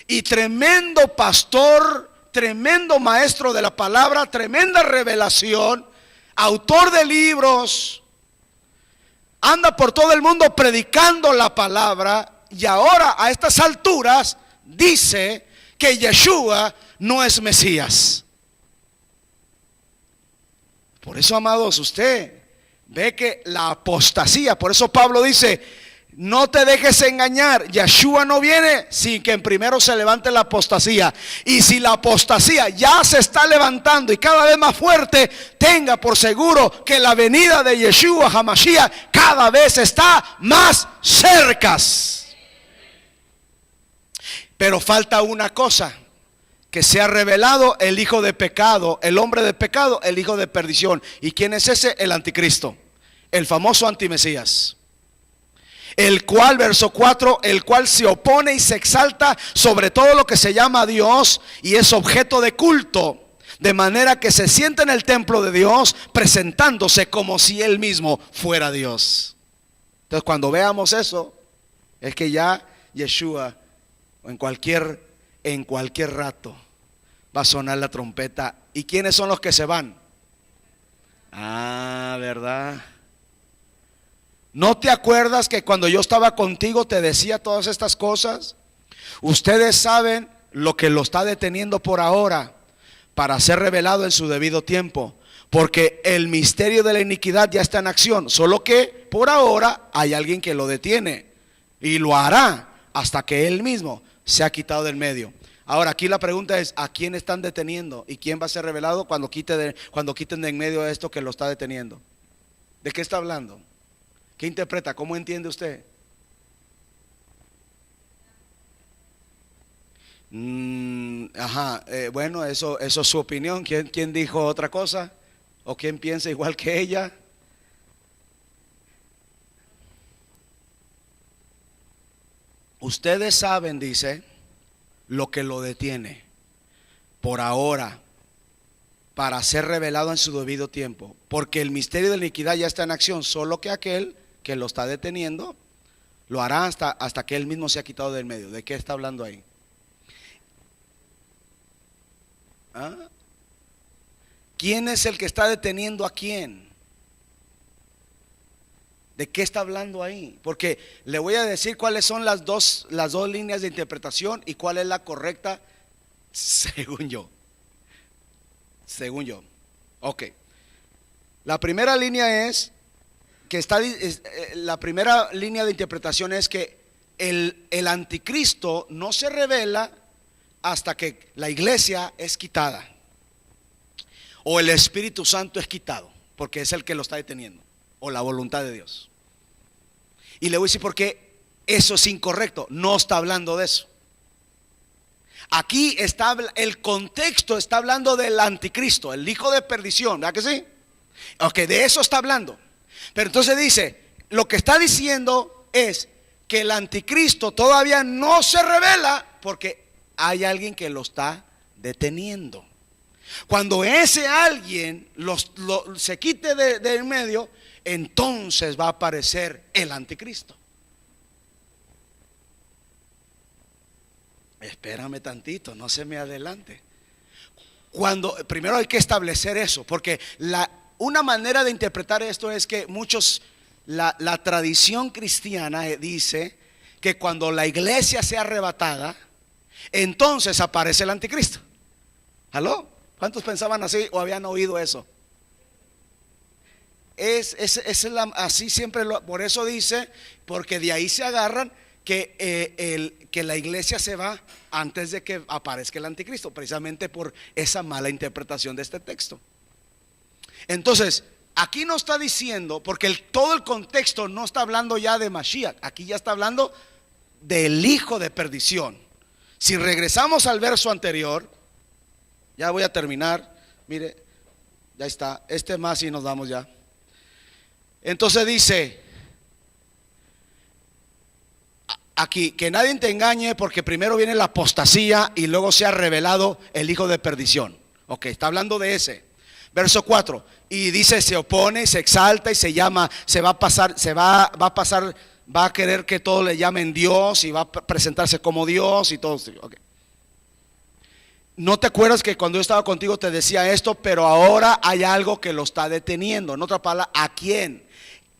Y tremendo pastor, tremendo maestro de la palabra, tremenda revelación, autor de libros, anda por todo el mundo predicando la palabra, y ahora a estas alturas dice que Yeshua no es Mesías. Por eso, amados, usted ve que la apostasía, por eso Pablo dice: no te dejes engañar, Yeshua no viene sin que en primero se levante la apostasía. Y si la apostasía ya se está levantando y cada vez más fuerte, tenga por seguro que la venida de Yeshua HaMashiach cada vez está más cerca. Pero falta una cosa: que se ha revelado el hijo de pecado, el hombre de pecado, el hijo de perdición. ¿Y quién es ese? El anticristo, el famoso antimesías, el cual, verso 4, el cual se opone y se exalta sobre todo lo que se llama Dios y es objeto de culto, de manera que se sienta en el templo de Dios, presentándose como si él mismo fuera Dios. Entonces, cuando veamos eso, es que ya Yeshua, en cualquier rato, va a sonar la trompeta. ¿Y quiénes son los que se van? ¿Verdad? ¿No te acuerdas que cuando yo estaba contigo te decía todas estas cosas? Ustedes saben lo que lo está deteniendo por ahora, para ser revelado en su debido tiempo, porque el misterio de la iniquidad ya está en acción, solo que por ahora hay alguien que lo detiene y lo hará hasta que él mismo se ha quitado del medio. Ahora aquí la pregunta es: ¿a quién están deteniendo? ¿Y quién va a ser revelado cuando quiten de en medio esto que lo está deteniendo? ¿De qué está hablando? ¿Qué interpreta? ¿Cómo entiende usted? Bueno, eso es su opinión. ¿Quién dijo otra cosa? ¿O quién piensa igual que ella? Ustedes saben, dice, lo que lo detiene por ahora, para ser revelado en su debido tiempo, porque el misterio de la iniquidad ya está en acción, solo que aquel que lo está deteniendo lo hará hasta que él mismo se ha quitado del medio. ¿De qué está hablando ahí? ¿Ah? ¿Quién es el que está deteniendo a quién? ¿De qué está hablando ahí? Porque le voy a decir cuáles son las dos líneas de interpretación y cuál es la correcta según yo. Ok. La primera línea es que la primera línea de interpretación es que el anticristo no se revela hasta que la iglesia es quitada o el Espíritu Santo es quitado, porque es el que lo está deteniendo, o la voluntad de Dios. Y le voy a decir por qué eso es incorrecto. No está hablando de eso. Aquí está el contexto, está hablando del anticristo, el hijo de perdición, ¿verdad que sí? Ok, de eso está hablando. Pero entonces dice, lo que está diciendo es que el anticristo todavía no se revela porque hay alguien que lo está deteniendo. Cuando ese alguien se quite de en medio, entonces va a aparecer el anticristo. Espérame tantito, no se me adelante. Primero hay que establecer eso, porque una manera de interpretar esto es que la tradición cristiana dice que cuando la iglesia sea arrebatada, entonces aparece el anticristo. ¿Aló? ¿Cuántos pensaban así o habían oído eso? Así siempre por eso dice, porque de ahí se agarran que la iglesia se va antes de que aparezca el anticristo, precisamente por esa mala interpretación de este texto. Entonces, aquí no está diciendo, porque todo el contexto no está hablando ya de Mashiach, aquí ya está hablando del hijo de perdición. Si regresamos al verso anterior, ya voy a terminar, mire, ya está, más y nos damos ya. Entonces dice aquí, que nadie te engañe, porque primero viene la apostasía y luego se ha revelado el hijo de perdición. Ok, está hablando de ese. Verso 4, y dice, se opone, se exalta y se llama, va a querer que todos le llamen Dios y va a presentarse como Dios y todo. Okay. ¿No te acuerdas que cuando yo estaba contigo te decía esto? Pero ahora hay algo que lo está deteniendo. En otra palabra, ¿a quién?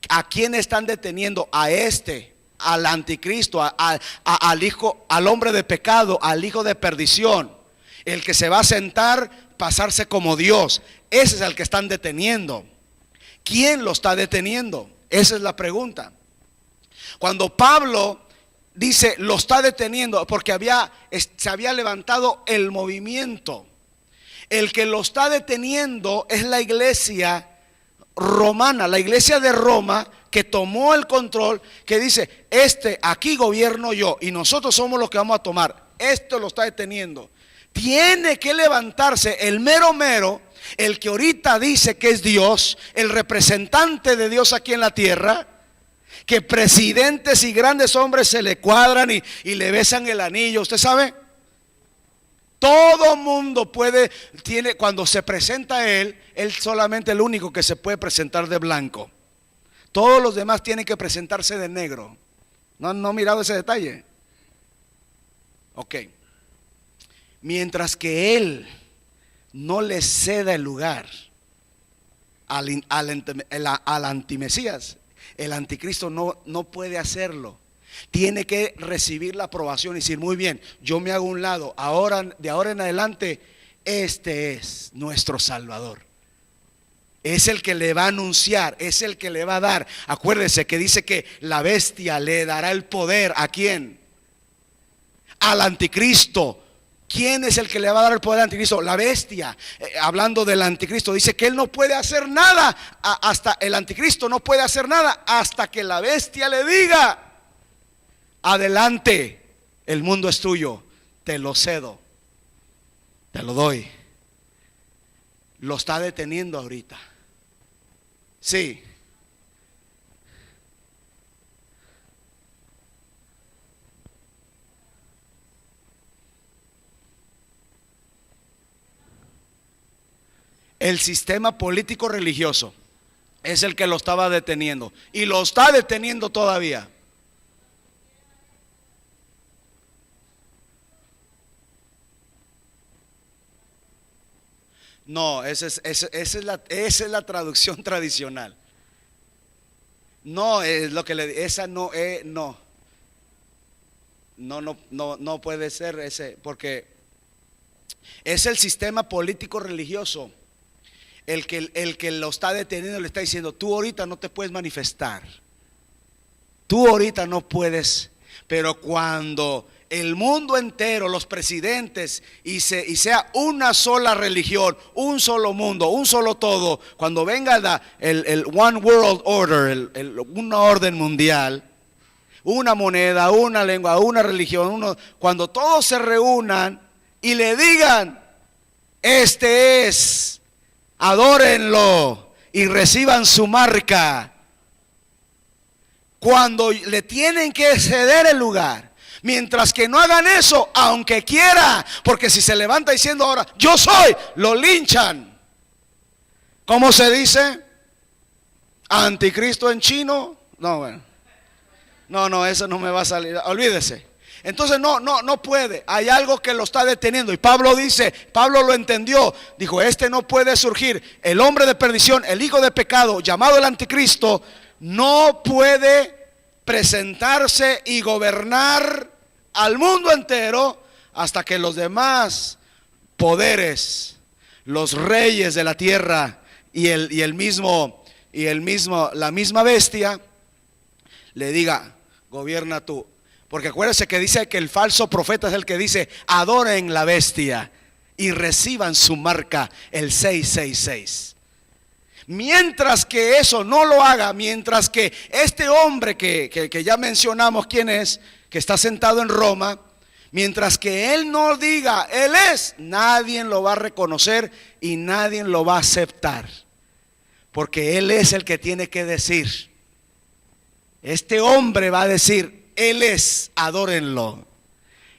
¿A quién están deteniendo? Al anticristo, al hijo, al hombre de pecado, al hijo de perdición, el que se va a sentar, pasarse como Dios. Ese es el que están deteniendo. ¿Quién lo está deteniendo? Esa es la pregunta. Cuando Pablo dice lo está deteniendo, porque se había levantado el movimiento. El que lo está deteniendo es la iglesia romana, la iglesia de Roma, que tomó el control, que dice, aquí gobierno yo y nosotros somos los que vamos a tomar. Esto lo está deteniendo. Tiene que levantarse el mero, el que ahorita dice que es Dios, el representante de Dios aquí en la tierra, que presidentes y grandes hombres se le cuadran y le besan el anillo. ¿Usted sabe? Todo mundo cuando se presenta él solamente el único que se puede presentar de blanco. Todos los demás tienen que presentarse de negro. ¿No han mirado ese detalle? Ok. Mientras que él no le ceda el lugar al antimesías, el anticristo no puede hacerlo. Tiene que recibir la aprobación y decir, muy bien, yo me hago un lado. De ahora en adelante, este es nuestro Salvador. Es el que le va a anunciar, es el que le va a dar. Acuérdese que dice que la bestia le dará el poder. ¿A quién? Al anticristo. ¿Quién es el que le va a dar el poder al anticristo? La bestia. Hablando del anticristo, dice que él no puede hacer nada hasta el anticristo no puede hacer nada hasta que la bestia le diga: adelante, el mundo es tuyo, te lo cedo, te lo doy. Lo está deteniendo ahorita. Sí. El sistema político religioso es el que lo estaba deteniendo y lo está deteniendo todavía. No, esa es la traducción tradicional. No es lo que esa no es, no puede ser ese, porque es el sistema político religioso el que lo está deteniendo, le está diciendo: tú ahorita no te puedes manifestar, tú ahorita no puedes. Pero cuando el mundo entero, los presidentes, y sea una sola religión, un solo mundo, un solo todo, cuando venga el One World Order, una orden mundial, una moneda, una lengua, una religión, cuando todos se reúnan y le digan: este es, adórenlo y reciban su marca. Cuando le tienen que ceder el lugar, mientras que no hagan eso, aunque quiera, porque si se levanta diciendo ahora yo soy, lo linchan. ¿Cómo se dice? Anticristo en chino. No, bueno, no, eso no me va a salir, olvídese. Entonces no puede, hay algo que lo está deteniendo. Y Pablo dice, Pablo lo entendió, dijo: este no puede surgir, el hombre de perdición, el hijo de pecado, llamado el anticristo, no puede presentarse y gobernar al mundo entero hasta que los demás poderes, los reyes de la tierra la misma bestia le diga: gobierna tú. Porque acuérdense que dice que el falso profeta es el que dice: adoren la bestia y reciban su marca, el 666. Mientras que eso no lo haga, mientras que este hombre que ya mencionamos quién es, que está sentado en Roma, mientras que él no diga él es, nadie lo va a reconocer y nadie lo va a aceptar, porque él es el que tiene que decir. Este hombre va a decir: él es, adórenlo.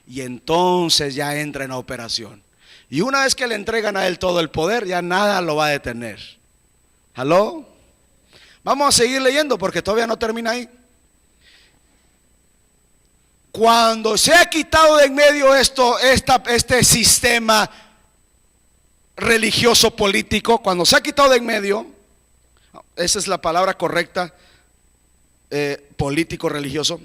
Y entonces ya entra en operación. Y una vez que le entregan a él todo el poder, ya nada lo va a detener. ¿Aló? Vamos a seguir leyendo porque todavía no termina ahí. Cuando se ha quitado de en medio este sistema religioso político, cuando se ha quitado de en medio, esa es la palabra correcta, político religioso.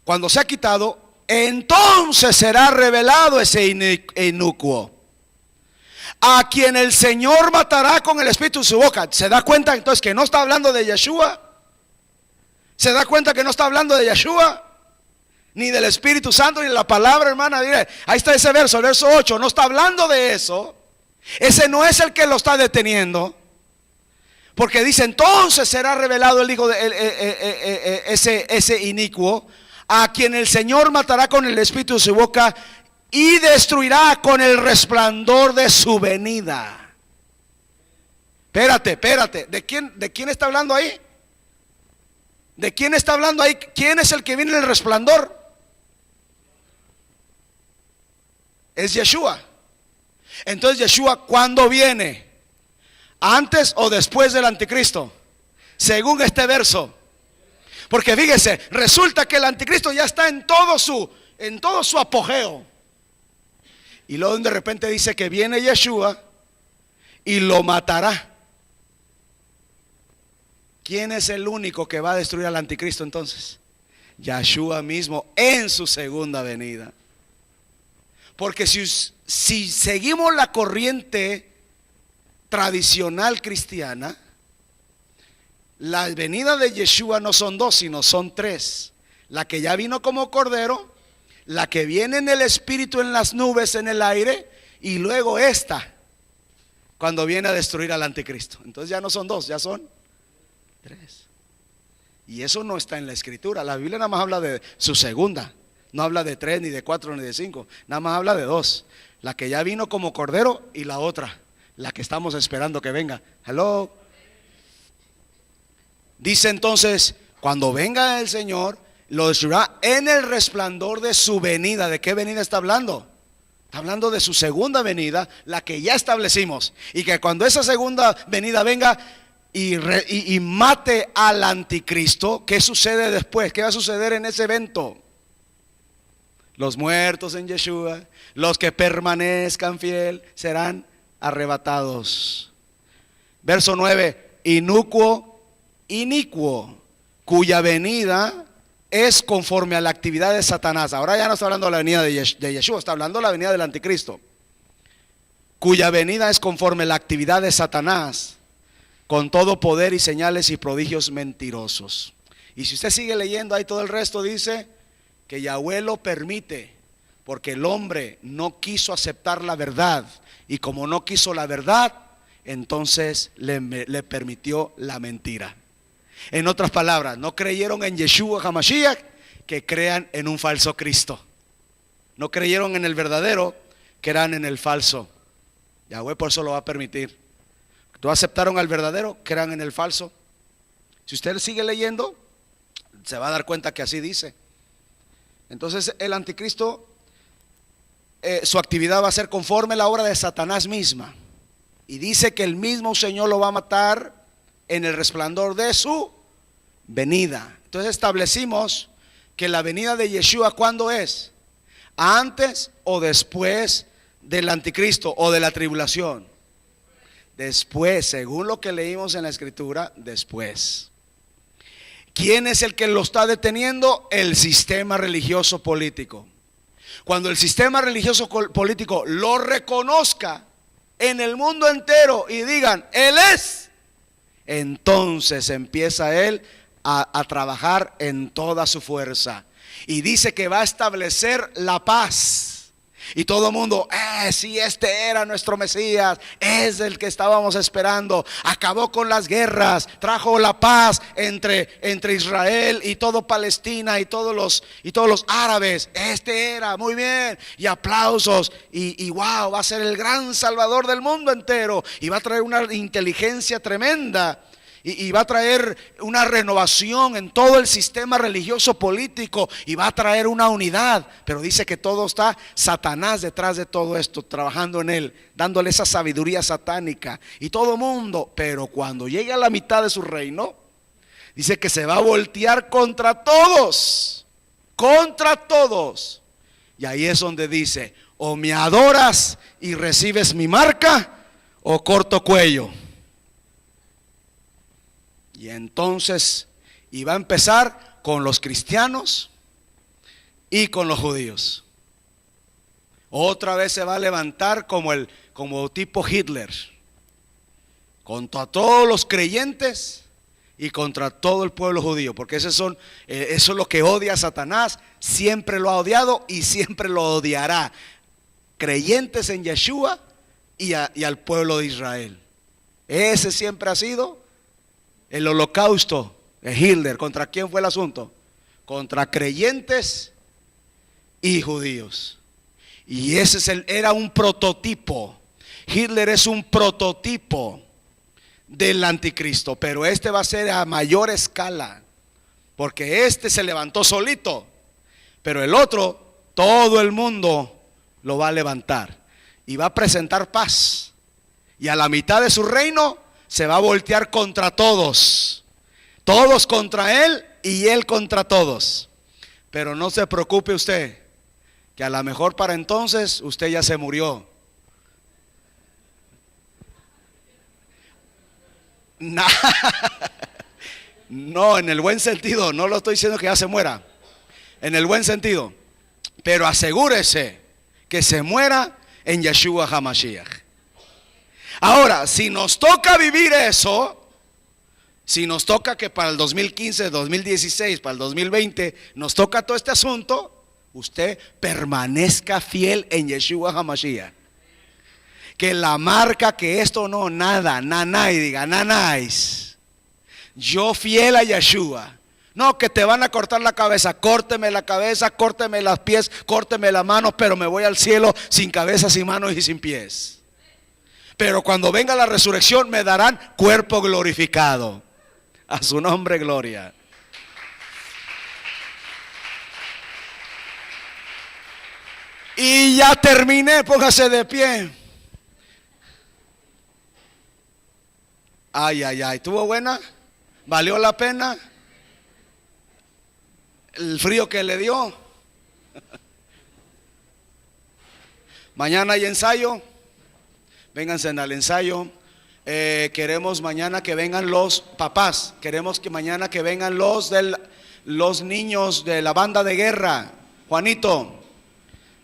Cuando se ha quitado, entonces será revelado ese inicuo, a quien el Señor matará con el espíritu en su boca. ¿Se da cuenta entonces que no está hablando de Yeshua? ¿Se da cuenta que no está hablando de Yeshua? Ni del Espíritu Santo, ni de la palabra, hermana. Ahí está ese verso, el verso 8. No está hablando de eso. Ese no es el que lo está deteniendo. Porque dice: entonces será revelado el hijo de ese inicuo, a quien el Señor matará con el espíritu de su boca y destruirá con el resplandor de su venida. Espérate. ¿De quién está hablando ahí? ¿De quién está hablando ahí? ¿Quién es el que viene en el resplandor? Es Yeshua. Entonces Yeshua, ¿cuándo viene? ¿Antes o después del anticristo? Según este verso. Porque fíjese, resulta que el anticristo ya está en todo su apogeo. Y luego de repente dice que viene Yeshua y lo matará. ¿Quién es el único que va a destruir al anticristo entonces? Yeshua mismo en su segunda venida. Porque si si seguimos la corriente tradicional cristiana, la venida de Yeshua no son dos, sino son tres. La que ya vino como cordero, la que viene en el espíritu en las nubes, en el aire, y luego esta, cuando viene a destruir al anticristo. Entonces ya no son dos, ya son tres. Y eso no está en la escritura. La Biblia nada más habla de su segunda. No habla de tres, ni de cuatro, ni de cinco. Nada más habla de dos. La que ya vino como cordero y la otra, la que estamos esperando que venga. Hello. Dice entonces, cuando venga el Señor, lo destruirá en el resplandor de su venida. ¿De qué venida está hablando? Está hablando de su segunda venida, la que ya establecimos. Y que cuando esa segunda venida venga y mate al anticristo, ¿qué sucede después? ¿Qué va a suceder en ese evento? Los muertos en Yeshua, los que permanezcan fiel, serán arrebatados. Verso 9, inicuo, cuya venida es conforme a la actividad de Satanás. Ahora ya no está hablando de la venida de Yeshua, está hablando de la venida del anticristo. Cuya venida es conforme a la actividad de Satanás, con todo poder y señales y prodigios mentirosos. Y si usted sigue leyendo ahí todo el resto, dice que Yahweh lo permite, porque el hombre no quiso aceptar la verdad, y como no quiso la verdad, entonces le permitió la mentira. En otras palabras, no creyeron en Yeshua HaMashiach, que crean en un falso Cristo. No creyeron en el verdadero, crean en el falso. Yahweh por eso lo va a permitir. ¿Tú aceptaron al verdadero? Crean en el falso. Si usted sigue leyendo, se va a dar cuenta que así dice. Entonces el anticristo, su actividad va a ser conforme a la obra de Satanás misma. Y dice que el mismo Señor lo va a matar en el resplandor de su venida. Entonces establecimos que la venida de Yeshua, ¿cuándo es? ¿Antes o después del anticristo o de la tribulación? Después, según lo que leímos en la escritura, después. ¿Quién es el que lo está deteniendo? El sistema religioso político. Cuando el sistema religioso político lo reconozca en el mundo entero y digan, Él es, entonces empieza Él a trabajar en toda su fuerza. Y dice que va a establecer la paz. Y todo el mundo, si este era nuestro Mesías, es el que estábamos esperando. Acabó con las guerras, trajo la paz entre Israel y todo Palestina y todos los árabes. Este era, muy bien, y aplausos. Y wow, va a ser el gran salvador del mundo entero. Y va a traer una inteligencia tremenda. Y va a traer una renovación en todo el sistema religioso político, y va a traer una unidad. Pero dice que todo está Satanás detrás de todo esto, trabajando en él, dándole esa sabiduría satánica. Y todo mundo, pero cuando llegue a la mitad de su reino, dice que se va a voltear contra todos. Contra todos. Y ahí es donde dice, o me adoras y recibes mi marca, o corto cuello. Y entonces iba a empezar con los cristianos y con los judíos. Otra vez se va a levantar como tipo Hitler, contra todos los creyentes y contra todo el pueblo judío, porque eso es lo que odia a Satanás. Siempre lo ha odiado y siempre lo odiará. Creyentes en Yeshua y al pueblo de Israel. Ese siempre ha sido el holocausto de Hitler. ¿Contra quién fue el asunto? Contra creyentes y judíos. Y ese era un prototipo. Hitler es un prototipo del anticristo, pero este va a ser a mayor escala, porque este se levantó solito, pero el otro, todo el mundo lo va a levantar y va a presentar paz. Y a la mitad de su reino se va a voltear contra todos. Todos contra él y él contra todos. Pero no se preocupe usted, que a lo mejor para entonces usted ya se murió. No, en el buen sentido, no lo estoy diciendo que ya se muera, en el buen sentido. Pero asegúrese que se muera en Yeshua HaMashiach. Ahora, si nos toca vivir eso, si nos toca que para el 2015, 2016, para el 2020 nos toca todo este asunto, usted permanezca fiel en Yeshua HaMashiach. Que la marca, que esto no, nada, nanay, diga, nanáis. Yo fiel a Yeshua. No, que te van a cortar la cabeza, córteme la cabeza, córteme los pies, córteme las manos, pero me voy al cielo sin cabeza, sin manos y sin pies. Pero cuando venga la resurrección me darán cuerpo glorificado. A su nombre, gloria. Y ya terminé, póngase de pie. Ay, ay, ay, ¿estuvo buena? ¿Valió la pena? El frío que le dio. Mañana hay ensayo. Vénganse al ensayo. Queremos mañana que vengan los papás. Queremos que mañana que vengan los niños de la banda de guerra. Juanito,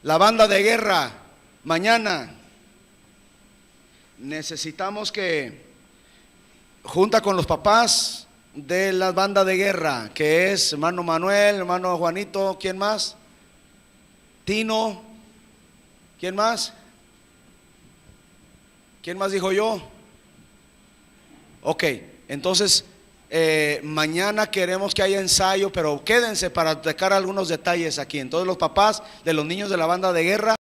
la banda de guerra. Mañana necesitamos que junta con los papás de la banda de guerra, que es hermano Manuel, hermano Juanito, ¿quién más? Tino, ¿quién más? ¿Quién más dijo yo? Ok, entonces mañana queremos que haya ensayo, pero quédense para tocar algunos detalles aquí. Entonces los papás de los niños de la banda de guerra